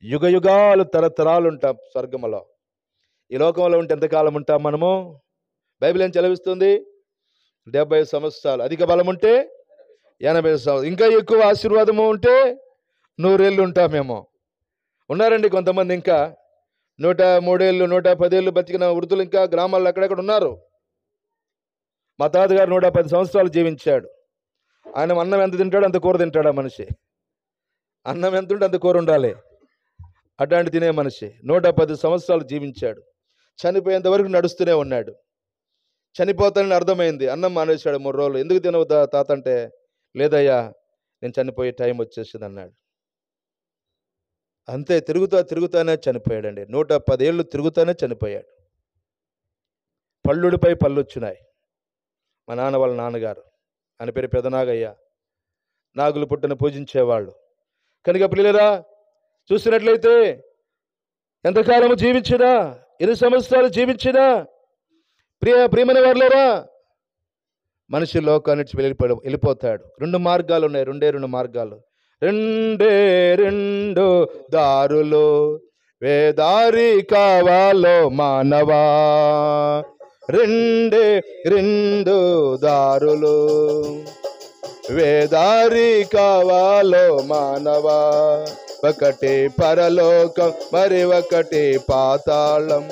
యుగ యుగాలు తరతరాలు ఉంటాం స్వర్గంలో. ఈ లోకంలో ఉంటే ఎంతకాలం ఉంటాం మనము? బైబిల్ ఏం చదివిస్తుంది? 70 సంవత్సరాలు. అధిక బలం ఉంటే 80 సంవత్సరాలు. ఇంకా ఎక్కువ ఆశీర్వాదము ఉంటే 100 ఏళ్ళు ఉంటామేమో. ఉన్నారండి కొంతమంది ఇంకా 103 ఏళ్ళు 110 ఏళ్ళు బతికిన వృద్ధులు ఇంకా గ్రామాల్లో అక్కడెక్కడ ఉన్నారు. మా తాతగారు 110 సంవత్సరాలు జీవించాడు. ఆయన అన్నం ఎంత తింటాడో అంత కూర తింటాడు ఆ మనిషి. అన్నం ఎంత ఉంటే అంత కూర ఉండాలి, అట్లాంటి తినే మనిషి. 110 సంవత్సరాలు జీవించాడు. చనిపోయేంత వరకు నడుస్తూనే ఉన్నాడు. చనిపోతానని అర్థమైంది, అన్నం మానేశాడు 3 రోజులు. ఎందుకు తినవు తాత అంటే, లేదయ్యా నేను చనిపోయే టైం వచ్చేసింది అన్నాడు. అంతే, తిరుగుతానే చనిపోయాడండి. 110 ఏళ్ళు తిరుగుతానే చనిపోయాడు. పళ్ళుడిపై పళ్ళు వచ్చినాయి. మా నాన్న వాళ్ళ నాన్నగారు, ఆయన పేరు పెదనాగయ్య, నాగులు పుట్టను పూజించేవాళ్ళు. కనుక పిల్లరా, చూసినట్లయితే ఎంతకాలము జీవించినా, 8 సంవత్సరాలు జీవించినా, ప్రియమైన వారులేరా, మనిషి లోకాన్ని వెళ్ళిపోతాడు. 2 మార్గాలు ఉన్నాయి, 2 మార్గాలు, 2 దారులు. వేదారి కావాలో మానవా, 2 దారులు. వేదారి కావాలో మానవా, ఒకటి పరలోకం మరి ఒకటి పాతాళం.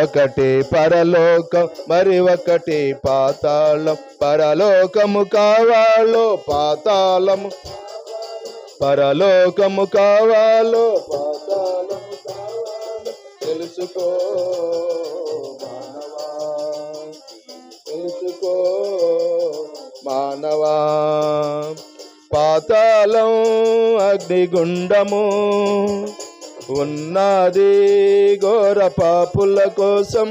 ఒకటి పరలోకం మరి ఒకటి పాతాళం. పరలోకము కావాలో పాతాళము, పరలోకము కావాలో పాతాళము కావాలో తెలుసుకో మానవా, తెలుసుకో మానవా. పాతాళం అగ్నిగుండము ఉన్నది ఘోర పాపుల కోసం.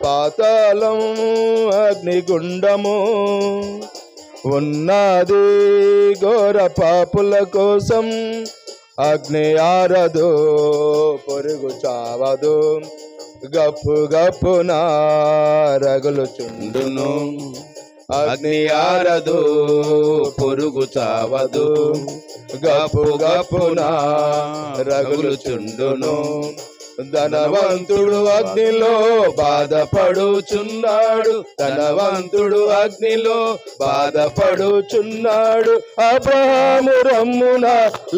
పాతాళం అగ్నిగుండము ఉన్నది ఘోర పాపుల కోసం. అగ్ని ఆరదు పొరుగు చావదు, గప్పు గప్పున రగులుచుండును. అగ్ని ఆరదు పొరుగు చావదు, గప్పు గప్పున రగులుచుండును. ధనవంతుడు అగ్నిలో బాధపడుచున్నాడు, ధనవంతుడు అగ్నిలో బాధపడుచున్నాడు. అబ్రహాము రమ్మున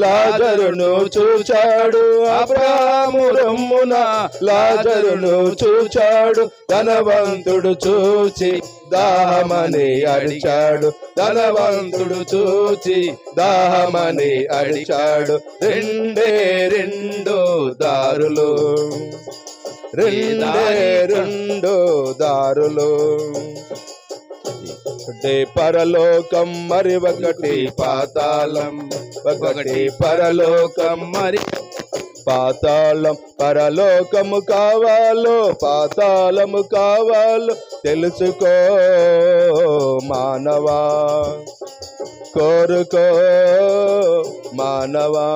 లాజరును చూచాడు, అబ్రహాము రమ్మున లాజరును చూచాడు. ధనవంతుడు చూచి దాహమని అడిచాడు, ధనవంతుడు చూచి దాహమని అడిచాడు. 2 దారులు, 2 దారులు. ఒకటి పరలోకం మరి ఒకటి పాతాళం. ఒకటి పరలోకం మరి పాతాళం. పరలోకము కావాలో పాతాళము కావాలో తెలుసుకో మానవా. కోరుకో మానవా,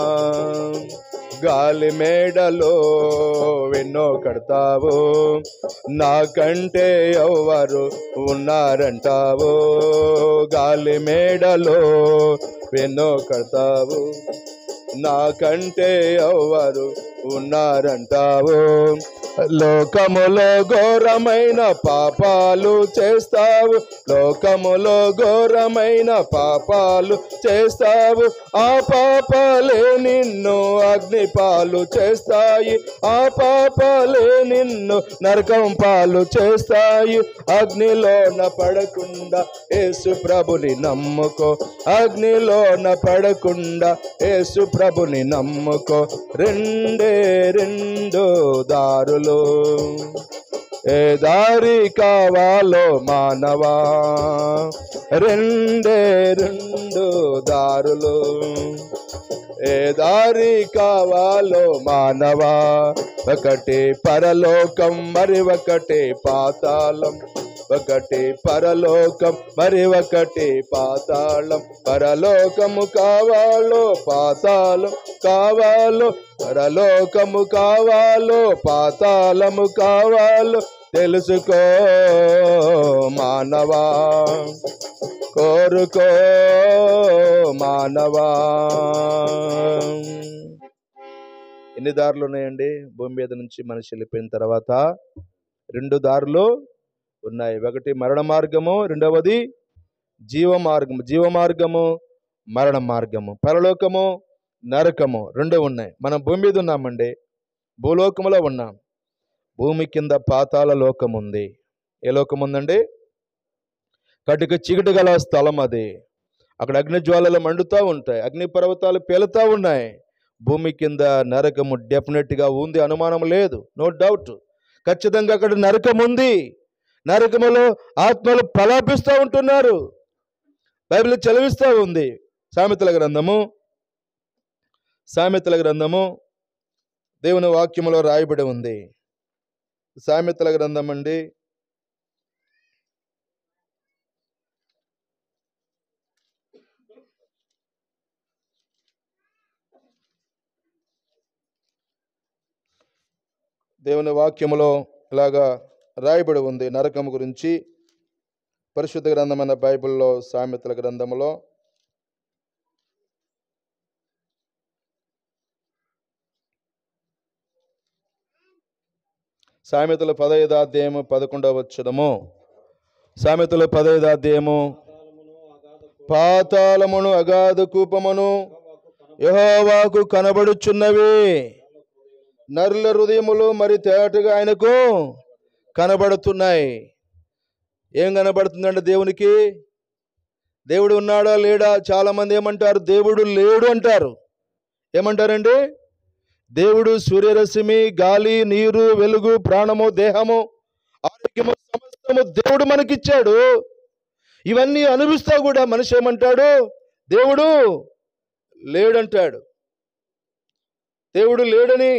గాలి మేడలో ఎన్నో కడతావు, నాకంటే ఎవరు ఉన్నారంటావు. గాలి మేడలో ఎన్నో కడతావు, నాకంటే ఎవరు ఉన్నారంటావు. లోకములో ఘోరమైన పాపాలు చేస్తావు, లోకములో ఘోరమైన పాపాలు చేస్తావు. ఆ పాపాలే నిన్ను అగ్నిపాలు చేస్తాయి, ఆ పాపాలే నిన్ను నరకం పాలు చేస్తాయి. అగ్నిలోన పడకుండా యేసు ప్రభుని నమ్ముకో, అగ్నిలోన పడకుండా యేసు ప్రభుని నమ్ముకో. రెండే రెండు దారులు, ఏ దారి కావాలో మానవా, రెండే రెండు దారులు, ఏ దారి కావాలో మానవా. ఒకటి పరలోకం, మరి ఒకటి పాతాళం, ఒకటి పరలోకం, మరి ఒకటి పాతాళం. పరలోకము కావాలో పాతాళం కావాలో, పరలోకము కావాలో పాతాళము కావాలో తెలుసుకో మానవా, కోరుకో మానవా. ఎన్ని దారులు ఉన్నాయండి? భూమి మీద నుంచి మనిషి వెళ్ళిపోయిన తర్వాత రెండు దారులు ఉన్నాయి. ఒకటి మరణ మార్గము, రెండవది జీవ మార్గము. జీవ మార్గము, మరణ మార్గము. పరలోకము, నరకము రెండు ఉన్నాయి. మనం భూమి మీద ఉన్నామండి, భూలోకములో ఉన్నాం. భూమి కింద పాతాళ లోకం ఉంది. ఏ లోకం ఉందండి? కటిక చీకటి గల స్థలం అది. అక్కడ అగ్ని జ్వాలలు మండుతూ ఉంటాయి, అగ్ని పర్వతాలు పేలుతూ ఉన్నాయి. భూమి కింద నరకము డెఫినెట్గా ఉంది, అనుమానం లేదు, నో డౌట్. ఖచ్చితంగా అక్కడ నరకం ఉంది. నరకములో ఆత్మలు ప్రలాపిస్తూ ఉంటున్నారు. బైబిల్ చదివిస్తూ ఉంది. సామెతల గ్రంథము దేవుని వాక్యములో రాయబడి ఉంది. సామెతల గ్రంథం అండి, దేవుని వాక్యములో ఇలాగా రాయబడి ఉంది నరకం గురించి. పరిశుద్ధ గ్రంథమైన బైబిల్లో సామెతల గ్రంథములో సామెతల 15వ అధ్యాయము 11వ వచనము. సామెతల 15వ అధ్యాయము, పాతాళమును అగాధ కూపమును యెహోవాకు కనబడుచున్నవి, నరుల హృదయములు మరి తేటగా ఆయనకు కనబడుతున్నాయి. ఏం కనబడుతుందంటే దేవునికి? దేవుడు ఉన్నాడా లేడా? చాలా మంది ఏమంటారు? దేవుడు లేడు అంటారు. ఏమంటారండి? దేవుడు సూర్యరశ్మి, గాలి, నీరు, వెలుగు, ప్రాణము, దేహము, ఆరోగ్యము సమస్తము దేవుడు మనకిచ్చాడు. ఇవన్నీ అనుభవిస్తా కూడా మనిషి ఏమంటాడు? దేవుడు లేడంటాడు. దేవుడు లేడని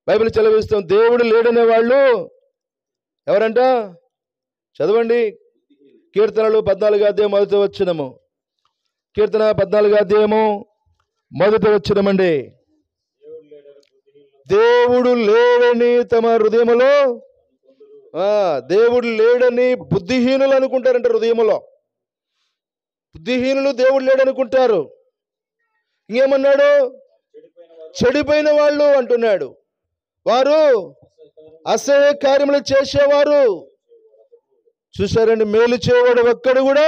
బైబిల్ చదివిస్తాం. దేవుడు లేడనే వాళ్ళు ఎవరంట? చదవండి. కీర్తనలు 14వ అధ్యాయం 1వ వచనము. కీర్తన 14వ అధ్యాయము 1వ వచనమండి. దేవుడు లేడని తమ హృదయములో, దేవుడు లేడని బుద్ధిహీనులు అనుకుంటారంట. హృదయములో బుద్ధిహీనులు దేవుడు లేడనుకుంటారు. ఇంకేమన్నాడు? చెడిపోయిన వాళ్ళు అంటున్నాడు. వారు అసహ్య కార్యములు చేసేవారు. చూసారండి, మేలు చేయవాడు ఒక్కడు కూడా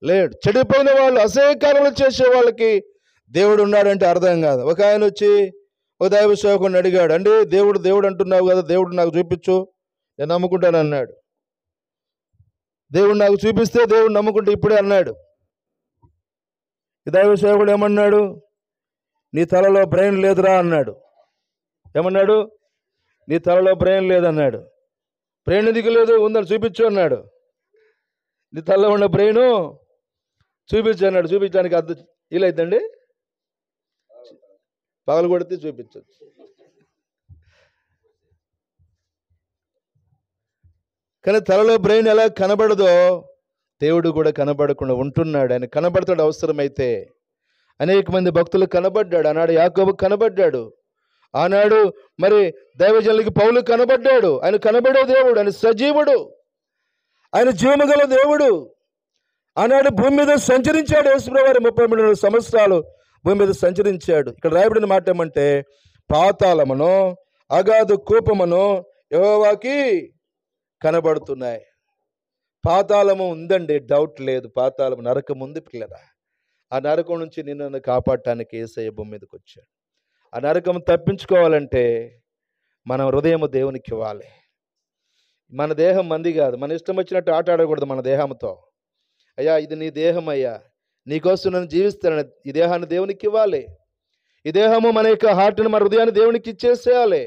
లేడు. చెడిపోయిన వాళ్ళు, అసహ్య కార్యములు చేసే వాళ్ళకి దేవుడు ఉన్నాడంటే అర్థం కాదు. ఒక ఆయన వచ్చి ఒక దైవ సేవకుడిని అడిగాడు, అండి దేవుడు అంటున్నావు కదా, దేవుడు నాకు చూపించు, నేను నమ్ముకుంటాను అన్నాడు. దేవుడు నాకు చూపిస్తే దేవుడు నమ్ముకుంటే ఇప్పుడే అన్నాడు. ఈ దైవ సేవకుడు ఏమన్నాడు? నీ తలలో బ్రెయిన్ లేదురా అన్నాడు. ఏమన్నాడు? నీ తలలో బ్రెయిన్ లేదన్నాడు. బ్రెయిన్ ఎందుకు లేదు? ఉందని చూపించు అన్నాడు. నీ తలలో ఉన్న బ్రెయిన్ చూపించు అన్నాడు. చూపించడానికి అర్థం వీలైద్దండి? పగలు కొడితే చూపించచ్చు. కానీ తలలో బ్రెయిన్ ఎలా కనబడదో దేవుడు కూడా కనబడకుండా ఉంటున్నాడు. ఆయన కనబడతాడు అవసరమైతే. అనేక మంది భక్తులు కనబడ్డాడు. ఆనాడు యాకోబు కనబడ్డాడు. ఆనాడు మరి దైవజనులకి పౌలు కనబడ్డాడు. ఆయన కనబడే దేవుడు, ఆయన సజీవుడు, ఆయన జీవము గల దేవుడు. ఆనాడు భూమి మీద సంచరించాడు. యేసుప్రభువు వారు 33 సంవత్సరాలు భూమి మీద సంచరించాడు. ఇక్కడ రాయబడిన మాట ఏమంటే, పాతాళమును అగాధ కూపమును యెహోవాకి కనబడుతున్నాయి. పాతాళము ఉందండి, డౌట్ లేదు. పాతాళము, నరకం ఉంది పిల్లరా. ఆ నరకం నుంచి నిన్ను కాపాడటానికి యేసయ్య భూమి మీదకి వచ్చాడు. ఆ నరకం తప్పించుకోవాలంటే మనం హృదయము దేవునికి ఇవ్వాలి. మన దేహం మంది కాదు. మన ఇష్టం వచ్చినట్టు ఆట ఆడకూడదు మన దేహంతో. అయ్యా ఇది నీ దేహం అయ్యా, నీకోసం నేను జీవిస్తాను. ఈ దేహాన్ని దేవునికి ఇవ్వాలి. ఈ దేహము మన యొక్క హార్ట్ని, మన హృదయాన్ని దేవునికి ఇచ్చేసేయాలి.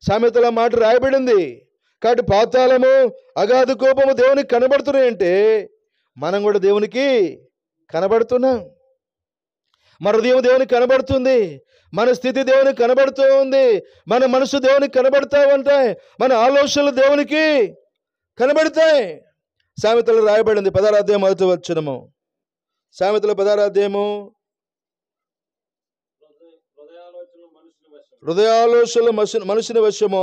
సామెతల మాట రాయబడింది. కాబట్టి పాతాళము అగాధ కోపము దేవునికి కనబడుతున్నాయంటే మనం కూడా దేవునికి కనబడుతున్నాం. మన హృదయం దేవునికి కనబడుతుంది. మన స్థితి దేవునికి కనబడుతూ ఉంది. మన మనసు దేవునికి కనబడతా ఉంటాయి. మన ఆలోచనలు దేవునికి కనబడతాయి. సామెతలు రాయబడింది 16వ అధ్యాయం 1వ వచనము. సామెతలు 16వ అధ్యాయము. హృదయాలోచనలు మనుషుని వశము.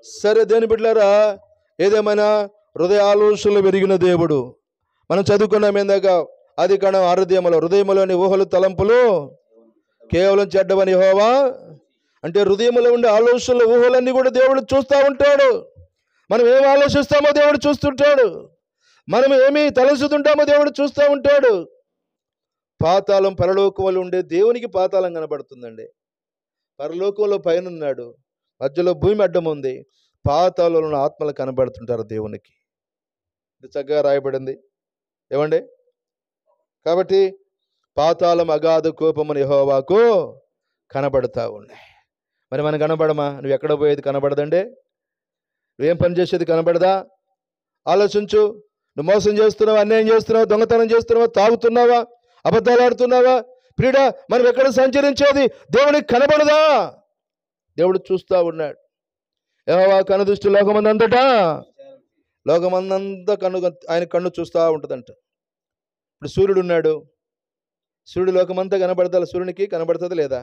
సరే దేని బిడ్డలారా, ఏదేమైనా హృదయాలోచనలు పెరిగిన దేవుడు. మనం చదువుకున్నాం ఏందాక, ఆది కాండం 6వ అధ్యాయములో హృదయములోని ఊహలు తలంపులు కేవలం చెడ్డవని యెహోవా. అంటే హృదయంలో ఉండే ఆలోచనలు, ఊహలన్నీ కూడా దేవుడు చూస్తూ ఉంటాడు. మనం ఏం ఆలోచిస్తామో దేవుడు చూస్తుంటాడు. మనం ఏమి తలసుతుంటామో దేవుడు చూస్తూ ఉంటాడు. పాతాళం, పరలోకంలో ఉండే దేవునికి పాతాళం కనబడుతుందండి. పరలోకంలో పైన ఉన్నాడు, మధ్యలో భూమి అడ్డం ఉంది. పాతాళంలో ఆత్మలు కనబడుతుంటారు దేవునికి. ఇది చక్కగా రాయబడింది ఏమండి. కాబట్టి పాతాళం అగాధ కోపమును యెహోవాకు కనబడతా ఉన్నాయి. మరి మనం కనబడమా? నువ్వు ఎక్కడ పోయేది కనబడదండి. నువ్వేం పని చేసేది కనబడదా? ఆలోచించు. నువ్వు మోసం చేస్తున్నావా, అన్యాయం చేస్తున్నావా, దొంగతనం చేస్తున్నావా, తాగుతున్నావా, అబద్ధాలు ఆడుతున్నావా? ప్రియుడా, మనం ఎక్కడ సంచరించేది దేవునికి కనబడదా? దేవుడు చూస్తూ ఉన్నాడు. యెహోవా కనుదృష్టి లోకమందంతటా, లోకమందంతా ఆయన కన్ను చూస్తూ ఉంటుందంట. ఇప్పుడు సూర్యుడు ఉన్నాడు. సూర్యుడు లోకమంతా కనబడతా, సూర్యునికి కనబడుతుంది లేదా?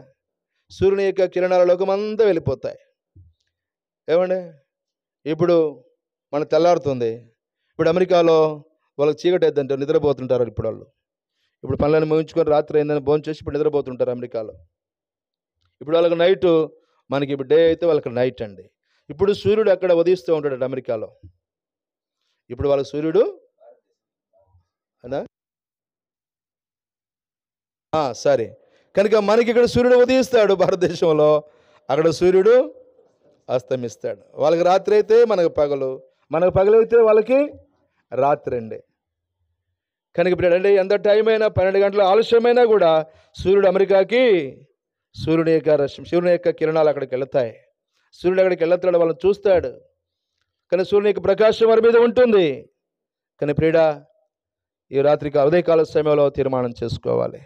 సూర్యుని యొక్క కిరణాల లోకమంతా వెళ్ళిపోతాయి ఏమండి. ఇప్పుడు మన తెల్లారుతుంది. ఇప్పుడు అమెరికాలో వాళ్ళకి చీకటి అయిద్దంటే నిద్రపోతుంటారు. ఇప్పుడు పనులను ముగించుకొని రాత్రి అయిందని భోజనం చేసి ఇప్పుడు నిద్రపోతుంటారు అమెరికాలో. ఇప్పుడు వాళ్ళకి నైటు, మనకి ఇప్పుడు డే అయితే వాళ్ళకి నైట్ అండి. ఇప్పుడు సూర్యుడు అక్కడ ఉదయిస్తూ ఉంటాడు అమెరికాలో. ఇప్పుడు వాళ్ళకి సూర్యుడు అనా సరే కనుక మనకి ఇక్కడ సూర్యుడు ఉదయిస్తాడు భారతదేశంలో, అక్కడ సూర్యుడు అస్తమిస్తాడు. వాళ్ళకి రాత్రి అయితే మనకు పగలు, మనకు పగలైతే వాళ్ళకి రాత్రి అండి. కనుక ఇప్పుడు అండి ఎంత టైం అయినా 12 గంటల ఆలస్యమైనా కూడా సూర్యుడు అమెరికాకి, సూర్యుని యొక్క కిరణాలు అక్కడికి వెళతాయి. సూర్యుడు అక్కడికి వెళ్తాడు, వాళ్ళని చూస్తాడు. కానీ సూర్యుని యొక్క ప్రకాశం వారి మీద ఉంటుంది. కానీ ప్రియుడా, ఈ రాత్రికి ఉదయకాల సమయంలో తీర్మానం చేసుకోవాలి,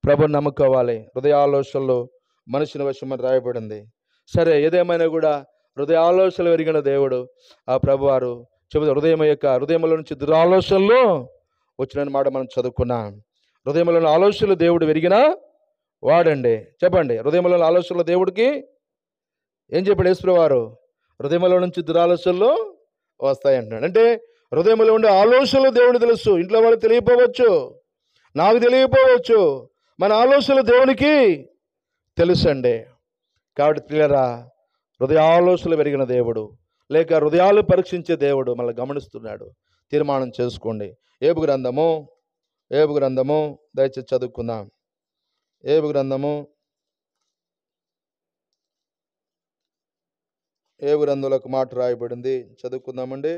ప్రభుని నమ్ముకోవాలి. హృదయాలోచనలు మనిషిని వశమని రాయబడింది. సరే ఏదేమైనా కూడా హృదయాలోచనలు ఎరిగిన దేవుడు ఆ ప్రభువారు చెబుతారు. హృదయంలో నుంచి దురాలోచనలు వచ్చిన మాట మనం చదువుకున్నాం. హృదయంలోని ఆలోచనలు దేవుడు ఎరిగిన వాడండి. చెప్పండి, హృదయంలోని ఆలోచనలు దేవుడికి ఏం చెప్పాడు యేసుప్రభువారు? హృదయంలో నుంచి దురాలోచనలు వస్తాయంటున్నాడు. అంటే హృదయంలో ఉండే ఆలోచనలు దేవుడు తెలుసు. ఇంట్లో వాళ్ళకి తెలియపోవచ్చు, నాకు తెలియపోవచ్చు. మన ఆలోచనలు దేవునికి తెలుసండి. కాబట్టి ప్రియరా, హృదయాలోచనలు పెరిగిన దేవుడు, లేక హృదయాలు పరీక్షించే దేవుడు మళ్ళీ గమనిస్తున్నాడు. తీర్మానం చేసుకోండి. ఏబు గ్రంథము దయచేసి చదువుకుందాం. ఏబు గ్రంథంలో ఒక మాట రాయబడింది, చదువుకుందామండి.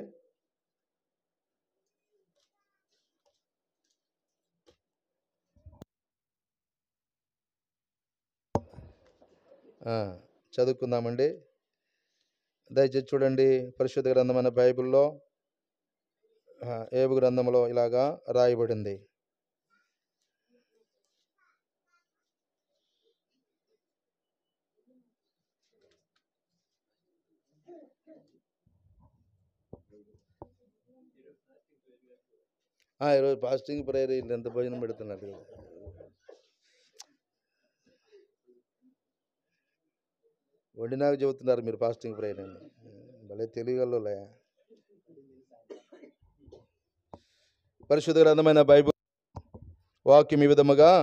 చదువుకుందామండి. దయచేసి చూడండి, పరిశుద్ధ గ్రంథమైన బైబిల్లో ఏబు గ్రంథంలో ఇలాగా రాయబడింది. ఈరోజు ఫాస్టింగ్ ప్రేయర్ ఎంత భోజనం పెడుతున్నట్టు కదా. వండినాక చెబుతున్నారు మీరు ఫాస్టింగ్ ప్రేయర్ అని. భలే తెలియగలలే. పరిశుద్ధ గ్రంథమైన బైబిల్ వాక్యం ఈ విధముగా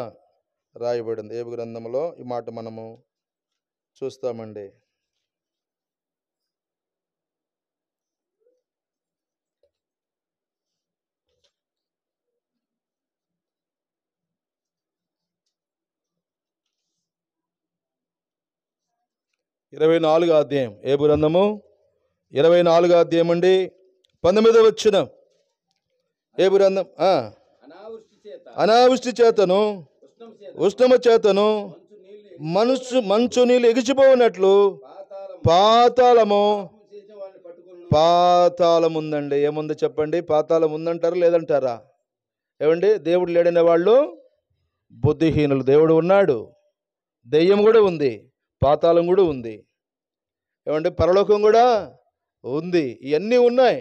రాయబడింది. ఏబు గ్రంథంలో ఈ మాట మనము చూస్తామండి. ఇరవై 24వ అధ్యాయం, ఏబు గ్రంథము 24వ అధ్యాయం అండి, 19వ వచనం. ఏబు గ్రంథం అనావృష్టి చేతను ఉష్ణము చేతను మంచు నీళ్ళు ఎగిసిపోయినట్లు పాతాళం ఉందండి. ఏముందో చెప్పండి? పాతాళం ఉందంటారా లేదంటారా? ఏమండి, దేవుడు లేడనే వాళ్ళు బుద్ధిహీనులు. దేవుడు ఉన్నాడు, దెయ్యం కూడా ఉంది, పాతాళం కూడా ఉంది. ఏమంటే పరలోకం కూడా ఉంది, ఇవన్నీ ఉన్నాయి.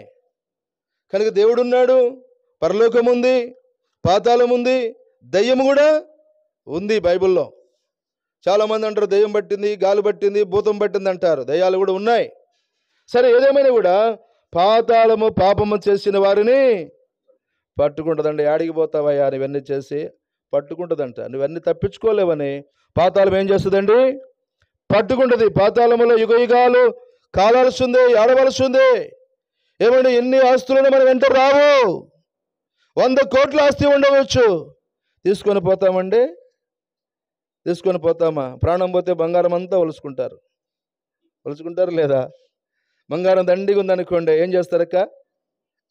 కనుక దేవుడు ఉన్నాడు, పరలోకం ఉంది, పాతాళం ఉంది, దెయ్యం కూడా ఉంది. బైబిల్లో చాలామంది అంటారు దెయ్యం పట్టింది, గాలి పట్టింది, భూతం పట్టింది అంటారు. దెయ్యాలు కూడా ఉన్నాయి. సరే, ఏదేమైనా కూడా పాతాళము పాపము చేసిన వారిని పట్టుకుంటుందండి. యాడికి పోతావయ్యా నువ్వన్నీ చేసి? పట్టుకుంటుందంట. నువ్వన్నీ తప్పించుకోలేవని పాతాళం ఏం చేస్తుందండి? పట్టుకుంటుంది. పాతాళములో యుగయుగాలు కాలాల్సిందే, ఆడవలసిందే. ఏమండి, ఎన్ని ఆస్తులను మన వెంట రావు. 100 కోట్ల ఆస్తి ఉండవచ్చు, తీసుకొని పోతామండి? తీసుకొని పోతామా? ప్రాణం పోతే బంగారం అంతా ఒలుచుకుంటారు లేదా? బంగారం దండిగా ఉందనుకోండి, ఏం చేస్తారక్క?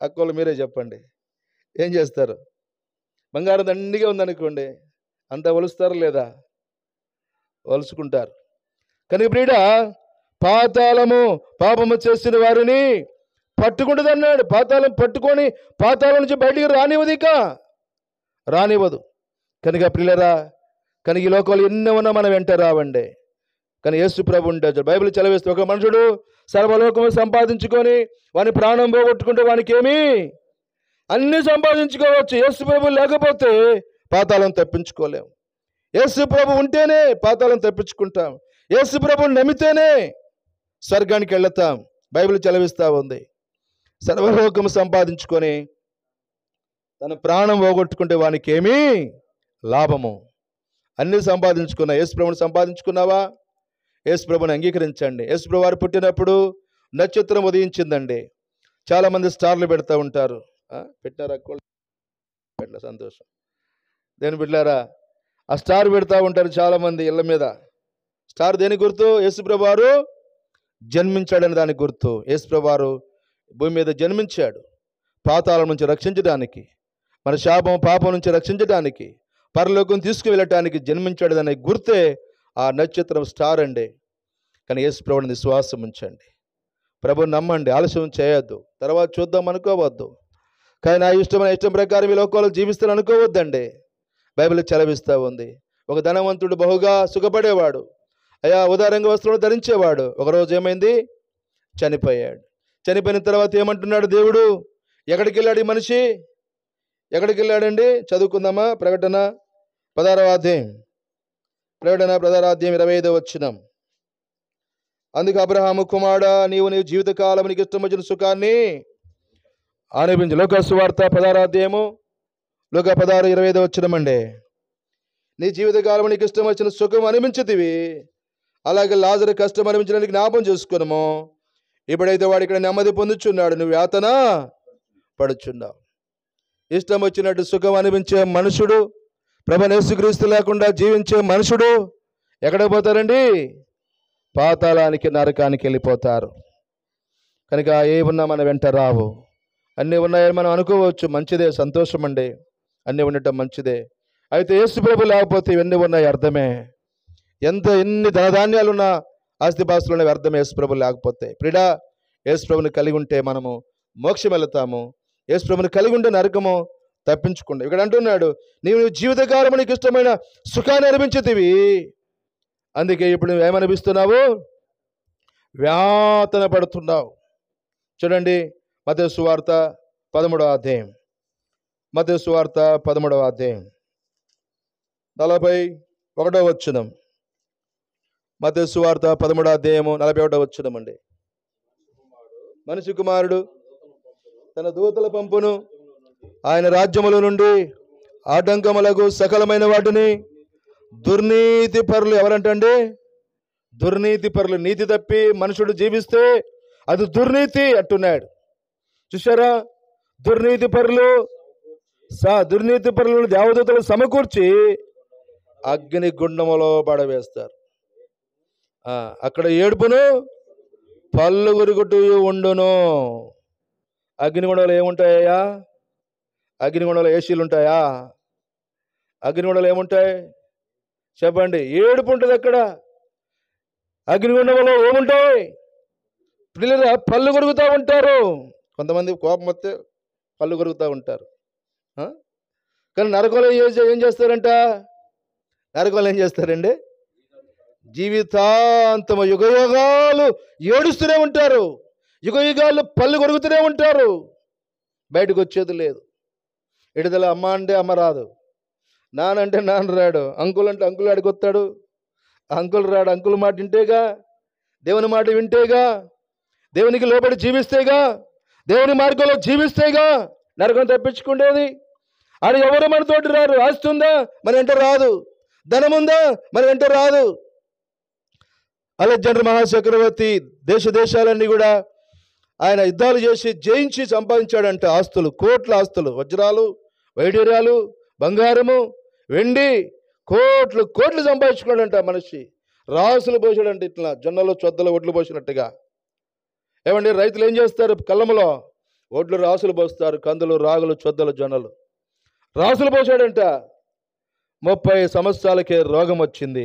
అక్కోళ్ళు మీరే చెప్పండి, ఏం చేస్తారు? బంగారం దండిగా ఉందనుకోండి, అంతా ఒలుస్తారు లేదా? ఒలుచుకుంటారు. కనుక ప్రియుడా, పాతాళము పాపము చేసిన వారిని పట్టుకుంటుంది అన్నాడు. పాతాళం పట్టుకొని పాతాళం నుంచి బయటికి రానివ్వదు. కనుక ప్రియులరా, కనుక ఈ లోకాలు ఎన్ని ఉన్నా మనం వెంట రావండి. కానీ యేసు ప్రభు ఉంటాడు. బైబిల్ చదివేస్తే ఒక మనుషుడు సర్వలోకము సంపాదించుకొని వాని ప్రాణం పోగొట్టుకుంటే వానికి ఏమి? అన్నీ సంపాదించుకోవచ్చు. యేసు ప్రభు లేకపోతే పాతాళం తప్పించుకోలేము. యేసు ప్రభు ఉంటేనే పాతాళం తప్పించుకుంటాం. యేసు ప్రభుని నమ్మితేనే స్వర్గానికి వెళతాం. బైబిల్ చదివిస్తూ ఉంది. సర్వలోకము సంపాదించుకొని తన ప్రాణం పోగొట్టుకుంటే వానికి ఏమీ లాభము? అన్నీ సంపాదించుకున్నా. యేసు ప్రభుని సంపాదించుకున్నావా? యేసు ప్రభుని అంగీకరించండి. యేసు ప్రభు వారు పుట్టినప్పుడు నక్షత్రం ఉదయించిందండి. చాలామంది స్టార్లు పెడతా ఉంటారు. పెట్టారా? పెట్టలే, సంతోషం. దేని బిడ్డారా, ఆ స్టార్ పెడతా ఉంటారు చాలామంది ఇళ్ళ మీద. స్టార్ దేని గుర్తు? యేసు ప్రభు వారు జన్మించాడని దానికి గుర్తు. యేసు ప్రభు వారు భూమి మీద జన్మించాడు పాతాళం నుంచి రక్షించడానికి, మన శాపం పాపం నుంచి రక్షించడానికి, పరలోకం తీసుకువెళ్ళటానికి జన్మించాడు అనే గుర్తే ఆ నక్షత్రం, స్టార్ అండి. కానీ యేసు ప్రభుని విశ్వాసం ఉంచండి, ప్రభుని నమ్మండి, ఆలస్యం చేయొద్దు, తర్వాత చూద్దాం అనుకోవద్దు. కానీ నా ఇష్టం ప్రకారం ఈ లోకంలో జీవిస్తాను అనుకోవద్దండి. బైబిల్ చలవిస్తూ ఉంది. ఒక ధనవంతుడు బహుగా సుఖపడేవాడు, అయా ఉదారంగా వస్త్రాలు ధరించేవాడు. ఒకరోజు ఏమైంది? చనిపోయాడు. చనిపోయిన తర్వాత ఏమంటున్నాడు దేవుడు? ఎక్కడికి వెళ్ళాడు ఈ మనిషి? ఎక్కడికి వెళ్ళాడండి? చదువుకుందామా? ప్రకటన 16వ అధ్యాయం, 25వ వచనం. అందుకు అబ్రహాము, కుమారుడా, నీవు జీవితకాలం నీకు ఇష్టం వచ్చిన సుఖాన్ని అనుభవించు. లోకా సువార్త 16వ అధ్యాయము, లోకా 16:25 వచనం అండి. నీ జీవితకాలం నీకు ఇష్టం వచ్చిన సుఖం అనిపించుతివి, అలాగే లాజరు కష్టం అనిపించడానికి జ్ఞాపం చేసుకున్నాము. ఇప్పుడైతే వాడు ఇక్కడ నెమ్మది పొందుచున్నాడు, నువ్వు యాతన పడుచున్నావు. ఇష్టం వచ్చినట్టు సుఖం అనిపించే మనుషుడు, ప్రభువైన యేసుక్రీస్తు లేకుండా జీవించే మనుషుడు ఎక్కడికి పోతారండి? పాతాళానికి, నరకానికి వెళ్ళిపోతారు. కనుక ఏ ఉన్నా మన వెంట రావు. అన్నీ ఉన్నాయని మనం అనుకోవచ్చు, మంచిదే, సంతోషం అండి, అన్నీ ఉండటం మంచిదే. అయితే యేసు ప్రభు లేకపోతే ఇవన్నీ ఉన్నాయి అర్థమే. ఎన్ని ధనధాన్యాలున్నా, ఆస్తిపాస్తులు అర్థమే యేసు ప్రభు లేకపోతే. ప్రిడా, యేసు ప్రభుని కలిగి ఉంటే మనము మోక్షం వెళతాము. యేసు ప్రభుని కలిగి ఉంటే నరకము తప్పించుకుంటాం. ఇక్కడ అంటున్నాడు, నీవు జీవితకాలం నీకు ఇష్టమైన సుఖాన్ని అనిపించుతివి. అందుకే ఇప్పుడు నువ్వు ఏమనిపిస్తున్నావు? వ్యాతన పడుతున్నావు. చూడండి, మత్తయి సువార్త 13వ అధ్యాయం, మత్తయి సువార్త 13వ అధ్యాయం 41వ వచనం. మత్తయి సువార్త 13వ అధ్యాయము 41వ వచనం అండి. మనిషి కుమారుడు తన దూతల పంపును, ఆయన రాజ్యముల నుండి ఆటంకములకు సకలమైన వాటిని దుర్నీతి పరులు. ఎవరంటండి? దుర్నీతి పరులు. నీతి తప్పి మనుషుడు జీవిస్తే అది దుర్నీతి అంటున్నాడు. చూసారా? దుర్నీతి పరులను దేవదూతలు సమకూర్చి అగ్ని గుండములో పడవేస్తారు. అక్కడ ఏడుపును పళ్ళు కొరుకుతూ ఉండును. అగ్నిగుండంలో ఏముంటాయా? అగ్నిగుండంలో ఏసీలు ఉంటాయా? అగ్నిగుండంలో ఏముంటాయి చెప్పండి? ఏడుపు ఉంటుంది అక్కడ. అగ్నిగుండంలో ఏముంటాయి? పిల్లలు పళ్ళు కొరుకుతూ ఉంటారు. కొంతమంది కోపం వస్తే పళ్ళు కొరుకుతూ ఉంటారు. కానీ నరకంలో ఏం చేస్తారంట? నరకంలో ఏం చేస్తారండి? జీవితాంతము యుగయుగాలు ఏడుస్తూనే ఉంటారు. యుగయుగాలు పళ్ళు కొరుకుతూనే ఉంటారు. బయటకు వచ్చేది లేదు. విడుదల. అమ్మ అంటే అమ్మ రాదు, నాన్న అంటే నాన్న రాడు, అంకుల్ అంటే అంకుల్ అడిగొస్తాడు. అంకుల్ రాడు. అంకుల్ మాట వింటేగా, దేవుని మాట వింటేగా, దేవునికి లోబడి జీవిస్తేగా, దేవుని మార్గంలో జీవిస్తేగా నరకం తప్పించుకుండేది. అది ఎవరు మనతోటి రారు. ఆస్తి ఉందా? మన వెంట రాదు. ధనం ఉందా? మన వెంట రాదు. అలెగ్జాండర్ మహాచక్రవర్తి దేశాలన్నీ కూడా ఆయన యుద్ధాలు చేసి జయించి సంపాదించాడంట ఆస్తులు, కోట్ల ఆస్తులు, వజ్రాలు, వైడూర్యాలు, బంగారము, వెండి, కోట్లు సంపాదించుకున్నాడంట మనిషి. రాసులు పోసాడంట. ఇట్లా జొన్నలు చొద్దలు ఒడ్లు పోసినట్టుగా. ఏమండి, రైతులు ఏం చేస్తారు? కళ్ళములో ఒడ్లు రాసులు పోస్తారు. కందులు, రాగులు, చొద్దలు, జొన్నలు రాసులు పోసాడంట. 30 సంవత్సరాలకే రోగం వచ్చింది.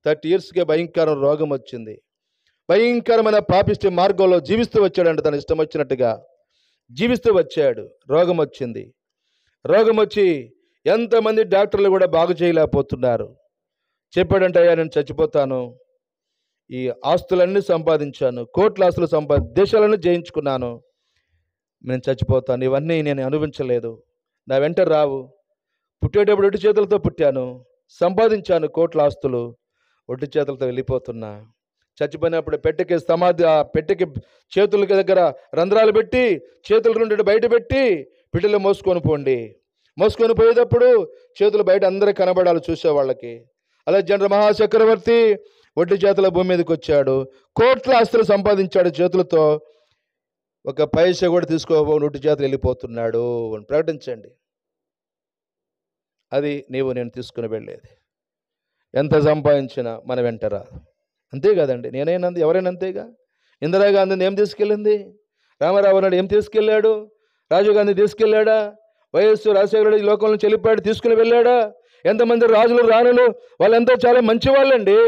30 yearsకే భయంకర రోగం వచ్చింది. భయంకరమైన పాపిష్టి మార్గంలో జీవిస్తూ వచ్చాడంట. తన ఇష్టం వచ్చినట్టుగా జీవిస్తూ వచ్చాడు. రోగం వచ్చింది. రోగం వచ్చి ఎంతమంది డాక్టర్లు కూడా బాగు చేయలేకపోతున్నారు. చెప్పాడంట, అయ్యా నేను చచ్చిపోతాను, ఈ ఆస్తులన్నీ సంపాదించాను, కోట్ల ఆస్తులు దేశాలను జయించుకున్నాను, నేను చచ్చిపోతాను, ఇవన్నీ నేను అనుభవించలేదు, నా వెంట రావు. పుట్టేటప్పుడు ఒట్టి చేతులతో పుట్టాను, సంపాదించాను కోట్ల ఆస్తులు, ఒట్టి చేతులతో వెళ్ళిపోతున్నా. చచ్చిపోయినప్పుడు పెట్టెకి సమాధి, ఆ పెట్టెకి చేతులకి దగ్గర రంధ్రాలు పెట్టి చేతుల నుండి బయట పెట్టి పిట్టలు మోసుకొని పోండి. మోసుకొని పోయేటప్పుడు చేతులు బయట అందరూ కనబడాలి చూసేవాళ్ళకి. అలెగ్జాండర్ మహాచక్రవర్తి ఒట్టి చేతుల భూమి మీదకి వచ్చాడు. కోట్ల ఆస్తులు సంపాదించాడు చేతులతో. ఒక పైసా కూడా తీసుకోబోని ఒట్టి చేతులు వెళ్ళిపోతున్నాడు అని ప్రకటించండి. అది నీవు నేను తీసుకుని వెళ్ళేది. ఎంత సంపాదించినా మన వెంట రాదు. అంతే కదండి. నేనైనా ఎవరైనా అంతేగా. ఇందిరాగాంధీని ఏం తీసుకెళ్ళింది? రామారావు నాయుడు ఏం తీసుకెళ్ళాడు? రాజీవ్ గాంధీ తీసుకెళ్ళాడా? వైఎస్ రాజశేఖర ఈ లోకంలో చెల్లిపాడు తీసుకుని వెళ్ళాడా? ఎంతమంది రాజులు, రాణులు, వాళ్ళంతా చాలా మంచి వాళ్ళండి.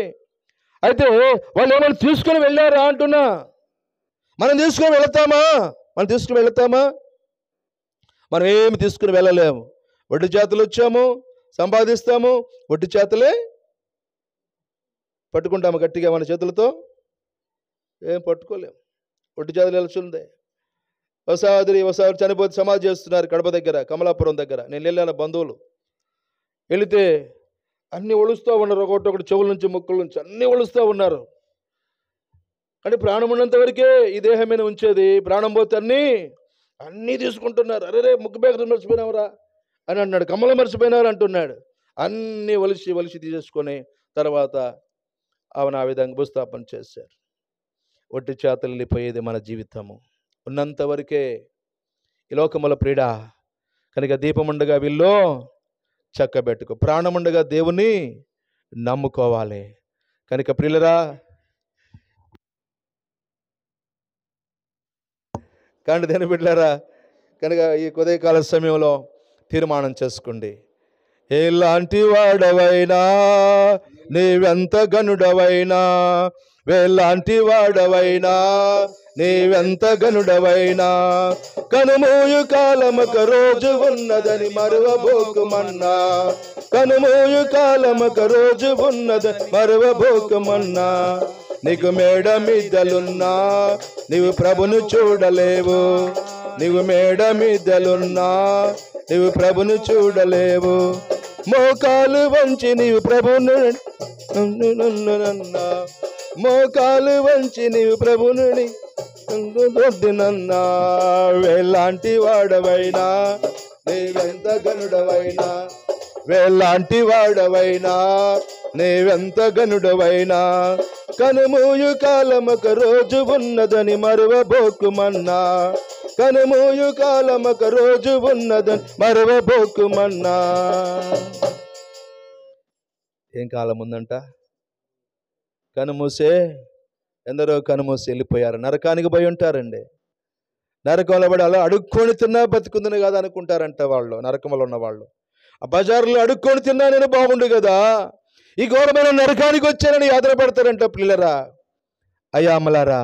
అయితే వాళ్ళు ఏమైనా తీసుకుని వెళ్ళారా అంటున్నా. మనం తీసుకుని వెళతామా? మనం ఏమి తీసుకుని వెళ్ళలేము. ఒట్టి చేతులు వచ్చాము, సంపాదిస్తాము, ఒట్టి చేతులే పట్టుకుంటాము గట్టిగా. మన చేతులతో ఏం పట్టుకోలేము. ఒట్టి చేతులు వెళ్తుంది. ఒకసారి చనిపోతే సమాధి చేస్తున్నారు కడప దగ్గర, కమలాపురం దగ్గర. నేను వెళ్ళాను, బంధువులు వెళితే అన్నీ ఒలుస్తూ ఉన్నారు. ఒకటి చెవుల నుంచి ముక్కుల నుంచి అన్నీ ఒలుస్తూ ఉన్నారు. అంటే ప్రాణం ఉన్నంత వరకే ఈ దేహం మీద ఉంచేది. ప్రాణం పోతే అన్నీ తీసుకుంటున్నారు. అరే ముక్కు బేగ మర్చిపోయినావురా అని అన్నాడు. కమ్మలు మర్చిపోయినారు అంటున్నాడు. అన్నీ ఒలిసి తీసేసుకొని తర్వాత అవును ఆ విధంగా భూస్థాపన చేశారు. ఒట్టి చేతలు వెళ్ళిపోయేది మన జీవితము. ఉన్నంత వరకే ఈ లోకముల ప్రీడ. కనుక దీపముండగా వీళ్ళు చక్కబెట్టుకో, ప్రాణముండగా దేవుని నమ్ముకోవాలి. కనుక ప్రియులరా, కానీ దేని బిడ్డలారా, కనుక ఈ ఉదయకాల సమయంలో తీర్మానం చేసుకోండి. ఎలాంటి వాడవైనా, నీవెంత గనుడవైనా, ఎలాంటి వాడవైనా, నీవెంత గనుడవైనా, కనుమూయు కాలమొక రోజు ఉన్నదని మరువబోకుమన్నా, కనుమూయు కాలమొక రోజు ఉన్నదని మరువబోకుమన్నా. నీకు మేడ మిద్దలున్నా నీవు ప్రభును చూడలేవు, నీవు మేడ మిద్దలున్నా నీవు ప్రభుని చూడలేవు. మోకాలు వంచి నీవు ప్రభుని మోకాలు వంచి నీవు ప్రభుని దొడ్డినన్నా. వేలాంటి వాడవైనా నీవెంత గనుడవైనా, వేలాంటి వాడవైనా నీవెంత గనుడవైనా, కనుమూయు కాలమొక రోజు ఉన్నదని మరువబోకుమన్నా, కనుమూయు కాలమొక రోజు ఉన్నదని మరువబోకుమన్నా. ఏం కాలం ఉందంట? కనుమూసే ఎందరో కనుమూసి వెళ్ళిపోయారు, నరకానికి పోయి ఉంటారండి. నరకంలో పడి అలా అడుక్కొని తిన్నా బతుకుందని కదా అనుకుంటారంట వాళ్ళు, నరకంలో ఉన్న వాళ్ళు. ఆ బజార్లో అడుక్కొని తిన్నా నేను బాగుండు కదా, ఈ ఘోరమైన నరకానికి వచ్చానని ఆధారపడతారంట. పిల్లరా, అయ్యామలారా,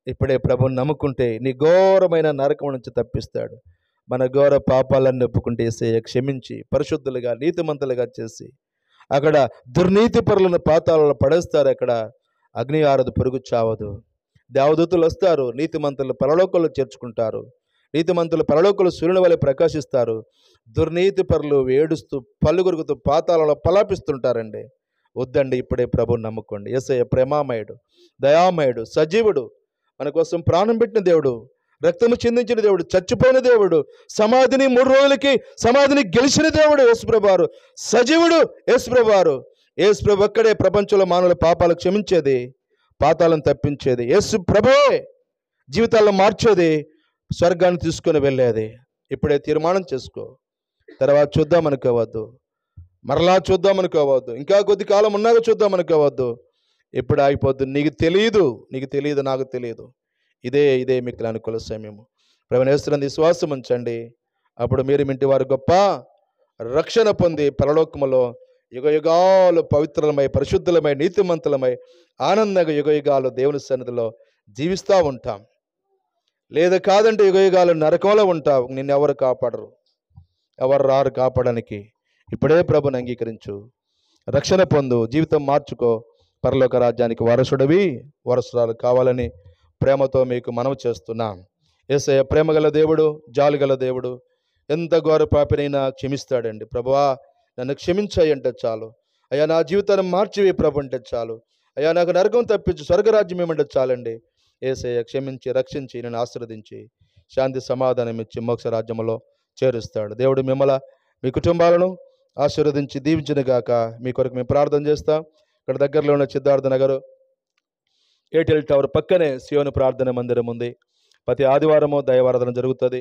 ఇప్పుడే ప్రభుని నమ్ముకుంటే నీ ఘోరమైన నరకం నుంచి తప్పిస్తాడు. మన ఘోర పాపాలన్నీ ఒప్పుకుంటే యేసయ్య క్షమించి పరిశుద్ధులుగా నీతిమంతులుగా చేసి అక్కడ దుర్నీతి పరులను పాతాళంలో పడేస్తారు. అక్కడ అగ్ని ఆరదు, పొరుగు చావదు. దేవదూతలు వస్తారు, నీతిమంతులు పరలోకంలో చేర్చుకుంటారు. నీతిమంతులు పరలోకంలో సూర్యుని వలె ప్రకాశిస్తారు. దుర్నీతి పరులు ఏడుస్తూ పలుగురుగుతూ పాతాళంలో పలాపిస్తుంటారండి. వద్దండి, ఇప్పుడే ప్రభువుని నమ్ముకోండి. యేసయ్య ప్రేమామయుడు, దయామయుడు, సజీవుడు, మన కోసం ప్రాణం పెట్టిన దేవుడు, రక్తము చిందించిన దేవుడు, చచ్చిపోయిన దేవుడు, సమాధిని 3 రోజులకి సమాధిని గెలిచిన దేవుడు యేసుప్రభువారు, సజీవుడు యేసుప్రభువారు. యేసుప్రభు ఒక్కడే ప్రపంచంలో మానవుల పాపాలు క్షమించేది, పాతాలను తప్పించేది. యేసు ప్రభువే జీవితాలను మార్చేది, స్వర్గాన్ని తీసుకొని వెళ్ళేది. ఇప్పుడే తీర్మానం చేసుకో. తర్వాత చూద్దాం అనుకోవద్దు, మరలా చూద్దాం అనుకోవద్దు, ఇంకా కొద్ది కాలం ఉన్నాక చూద్దాం అనుకోవద్దు. ఇప్పుడు ఆగిపోద్దు. నీకు తెలియదు, నాకు తెలియదు. ఇదే మీకు అనుకూల సమయము. ప్రభునేస్తున్నందు విశ్వాసం ఉంచండి. అప్పుడు మీరు ఇంటి వారు గొప్ప రక్షణ పొంది పరలోకములో యుగయుగాలు పవిత్రులమై, పరిశుద్ధులమై, నీతిమంతులమై, ఆనందంగా యుగయుగాలు దేవుని సన్నిధిలో జీవిస్తూ ఉంటాం. లేదా కాదంటే యుగయుగాలు నరకంలో ఉంటావు. నిన్నెవరు కాపాడరు, ఎవరు రారు కాపాడడానికి. ఇప్పుడే ప్రభుని అంగీకరించు, రక్షణ పొందు, జీవితం మార్చుకో, పరలోక రాజ్యానికి వారసుడివి, వారసురాలు కావాలని ప్రేమతో మీకు మనవి చేస్తున్నాం. యేసయ్య ప్రేమగల దేవుడు, జాలిగల దేవుడు, ఎంత ఘోర పాపినైనా క్షమిస్తాడండి. ప్రభువా నన్ను క్షమించాయంటే చాలు. అయ్యా నా జీవితాన్ని మార్చివే ప్రభు అంటే చాలు. అయ్యా నాకు నరకం తప్పించి స్వర్గరాజ్యం ఏమంటే చాలండి. యేసయ్య క్షమించి, రక్షించి, నేను ఆశీర్వదించి, శాంతి సమాధానం ఇచ్చి మోక్ష రాజ్యంలో చేరుస్తాడు. దేవుడు మిమ్మల్ని, మీ కుటుంబాలను ఆశీర్వదించి దీవించిన గాక. మీ కొరకు మేము ప్రార్థన చేస్తాం. ఇక్కడ దగ్గరలో ఉన్న సిద్ధార్థ నగర్ ఎయిర్టెల్ టవర్ పక్కనే సియోను ప్రార్థన మందిరం ఉంది. ప్రతి ఆదివారము దైవారాధన జరుగుతుంది.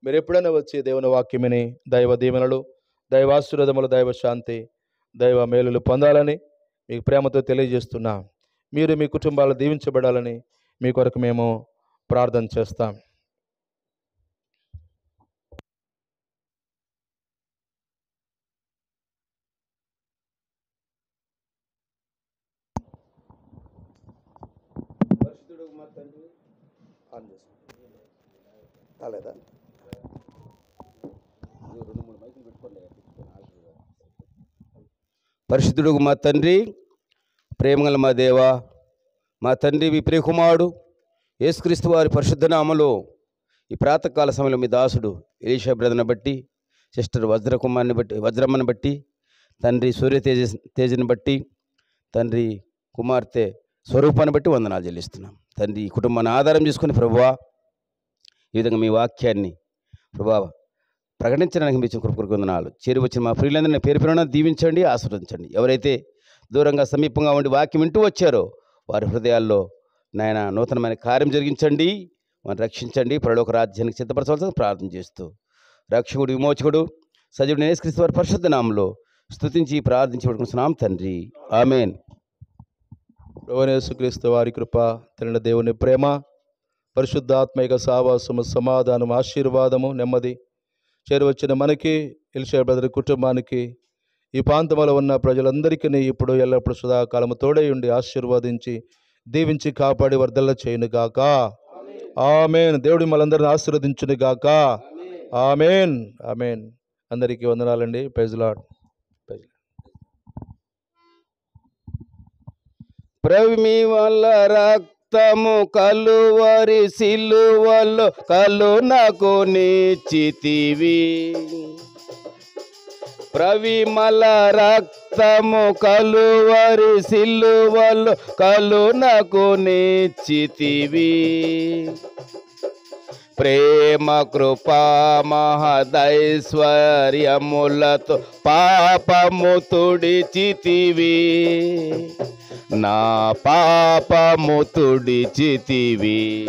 మీరు ఎప్పుడైనా వచ్చి దేవుని వాక్యమిని దైవ దీవెనలు, దైవాశీర్వాదములు, దైవ శాంతి, దైవ మేలులు పొందాలని మీకు ప్రేమతో తెలియజేస్తున్నాం. మీరు మీ కుటుంబాలు దీవించబడాలని మీ కొరకు మేము ప్రార్థన చేస్తాం. పరిశుద్ధుడు మా తండ్రి, ప్రేమగల మా దేవ, మా తండ్రి మీ ప్రియకుమారుడు యేసుక్రీస్తు వారి పరిశుద్ధ నామములో ఈ ప్రాతకాల సమయంలో మీ దాసుడు ఎలీషా బ్రదర్ని బట్టి, సిస్టర్ వజ్రమ్మని బట్టి, తండ్రి సూర్య తేజని బట్టి, తండ్రి కుమార్తె స్వరూపాన్ని బట్టి వందనాలు చెల్లిస్తున్నాం. తండ్రి ఈ కుటుంబాన్ని ఆధారం చేసుకుని ప్రభువా ఈ విధంగా మీ వాక్యాన్ని ప్రభువా ప్రకటించడానికి మీ కృపకు వందనాలు. చేరి వచ్చిన మా ప్రియులందరినీ పేరు పేరున దీవించండి, ఆశీర్వదించండి. ఎవరైతే దూరంగా సమీపంగా ఉండి వాక్యం వింటూ వచ్చారో వారి హృదయాల్లో నాయన నూతనమైన కార్యం జరిగించండి, వారిని రక్షించండి, పరలోక రాజ్యానికి సిద్ధపరచవలసిన ప్రార్థన చేస్తూ రక్షకుడు, విమోచకుడు, సజీవుడు యేసుక్రీస్తు వారి పరిశుద్ధ నామములో స్తుతించి ప్రార్థించి పడుకుంటున్నాం తండ్రి, ఆమేన్. ప్రభువైన యేసుక్రీస్తు వారి కృప, తండ్రి దేవుని ప్రేమ, పరిశుద్ధాత్మిక సావాసము, సమాధానం, ఆశీర్వాదము, నెమ్మది చేరువచ్చిన మనకి, ఎలీషా బ్రదర్ కుటుంబానికి, ఈ ప్రాంతంలో ఉన్న ప్రజలందరికీ ఇప్పుడు ఎల్లప్పుడు సదాకాలము తోడై ఉండి ఆశీర్వదించి దీవించి కాపాడి వర్ధల్ల చేయును గాక. ఆమేన్. దేవుడి మనందరిని ఆశీర్వదించును గాక. ఆమేన్, ఆమేన్. అందరికీ వందనాలండి. Praise lord. ప్రభు మీ వల్ల రక్త రక్తము కలువరి సిలువలో కలునకు నిచ్చితివి. ప్రవిమల రక్తము కలువరి సిలువలో కలునకు నిచ్చితివి. ప్రేమ కృపా మహదైశ్వర్యములతో పాపము తుడిచితివి. నా పాపము తుడిచితివి.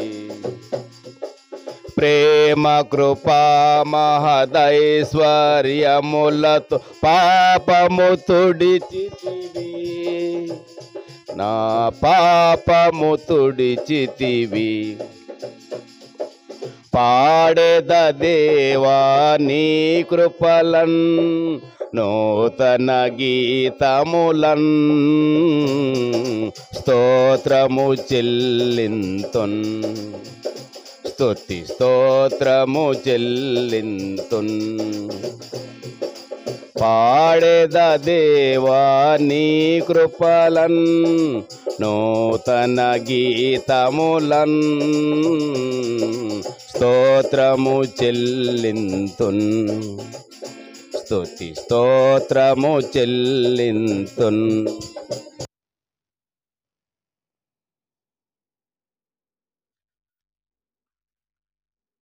ప్రేమ కృపా మహదైశ్వర్యములతో పాపము తుడిచితివి. నా పాపము తుడిచితివి. పాడెద దేవా నీ కృపలన్ నూతన గీతములన్ స్తోత్రము చెల్లింతున్. స్తుతి స్తోత్రము చెల్లింతున్. పాడెద దేవా నీ కృపలన్ నూతన గీతములన్ స్తోత్రము చెల్లింతున్. స్తుతి స్తోత్రము చెల్లింతున్.